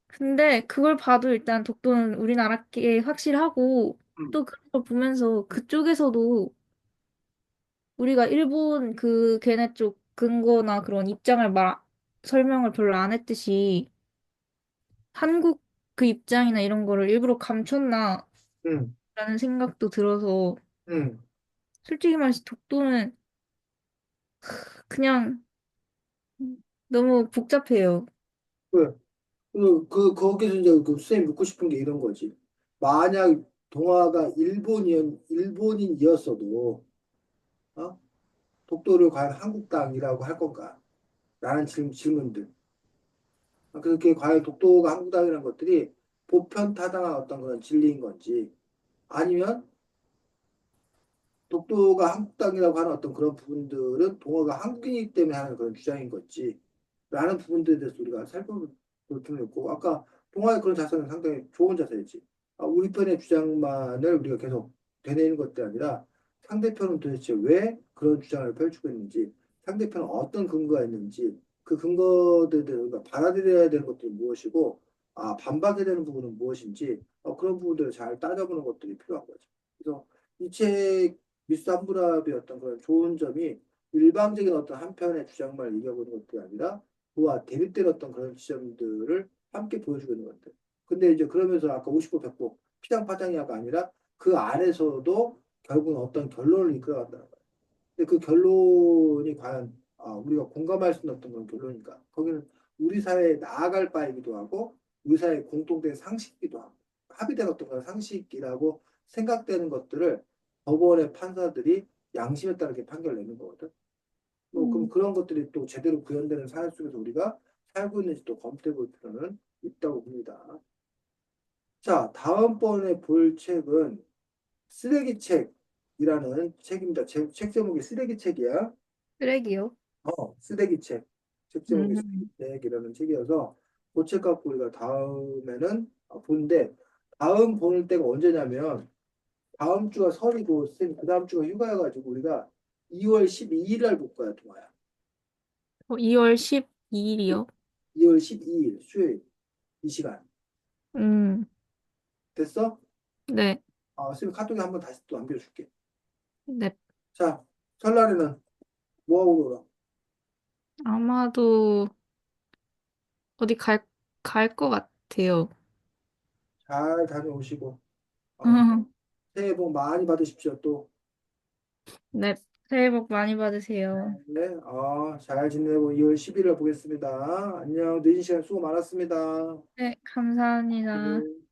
근데 그걸 봐도 일단 독도는 우리나라께 확실하고 음, 또 그걸 보면서 그쪽에서도 우리가 일본 그 걔네 쪽 근거나 그런 설명을 별로 안 했듯이 한국 그 입장이나 이런 거를 일부러 감췄나 응, 라는 생각도 들어서 응. 솔직히 말해서 독도는 그냥 너무 복잡해요. 그, 거기서 이제 그 선생님 묻고 싶은 게 이런 거지. 만약 동화가 일본인이었어도, 어? 독도를 과연 한국 땅이라고 할 건가? 라는 질문들. 그게 과연 독도가 한국 땅이라는 것들이 보편타당한 어떤 그런 진리인 건지, 아니면 독도가 한국 땅이라고 하는 어떤 그런 부분들은 동화가 한국인이기 때문에 하는 그런 주장인 건지, 라는 부분들에 대해서 우리가 살펴볼 필요가 있고, 아까 동화의 그런 자세는 상당히 좋은 자세였지. 우리 편의 주장만을 우리가 계속 되뇌이는 것이 아니라 상대편은 도대체 왜 그런 주장을 펼치고 있는지, 상대편은 어떤 근거가 있는지, 그 근거들에 대해서 우리가 받아들여야 되는 것들이 무엇이고, 반박해야 되는 부분은 무엇인지, 그런 부분들을 잘 따져보는 것들이 필요한 거죠. 그래서 이책 미스 함부랍의 어떤 그런 좋은 점이 일방적인 어떤 한편의 주장만 얘기하고 있는 것들이 아니라 그와 대립된 어떤 그런 지점들을 함께 보여주고 있는 것들. 근데 이제 그러면서 아까 50보 100보 피장파장이가 아니라 그 안에서도 결국은 어떤 결론을 이끌어간다는 거예요. 근데 그 결론이 과연 우리가 공감할 수 있는 어떤 그런 결론인가? 거기는 우리 사회에 나아갈 바이기도 하고 우리 사회의 공통된 상식이기도 하고 합의된 어떤 그런 상식이라고 생각되는 것들을 법원의 판사들이 양심에 따르게 판결을 내는 거거든. 뭐 그럼 음, 그런 것들이 또 제대로 구현되는 사회 속에서 우리가 살고 있는지 또 검토해 볼 필요는 있다고 봅니다. 자, 다음번에 볼 책은 쓰레기책이라는 책입니다. 책 제목이 쓰레기책이야. 쓰레기요? 쓰레기책. 책 제목이 음. 쓰레기책이라는 책이어서 그 책 갖고 우리가 다음에는 본데 다음 보는 때가 언제냐면 다음 주가 설이고 쌤 그 다음 주가 휴가여가지고 우리가 2월 12일 날 볼 거야, 동아야. 2월 12일이요? 2월 12일 수요일 이 시간. 음, 됐어? 네, 쌤 카톡에 한번 다시 또 남겨줄게. 네. 자, 설날에는 뭐 하고 놀아? 아마도 어디 갈 것 같아요. 잘 다녀오시고 어, 새해 복 많이 받으십시오 또. 네, 새해 복 많이 받으세요. 네, 잘 지내고 2월 10일을 보겠습니다. 안녕. 늦은 시간 수고 많았습니다. 네, 감사합니다. 네.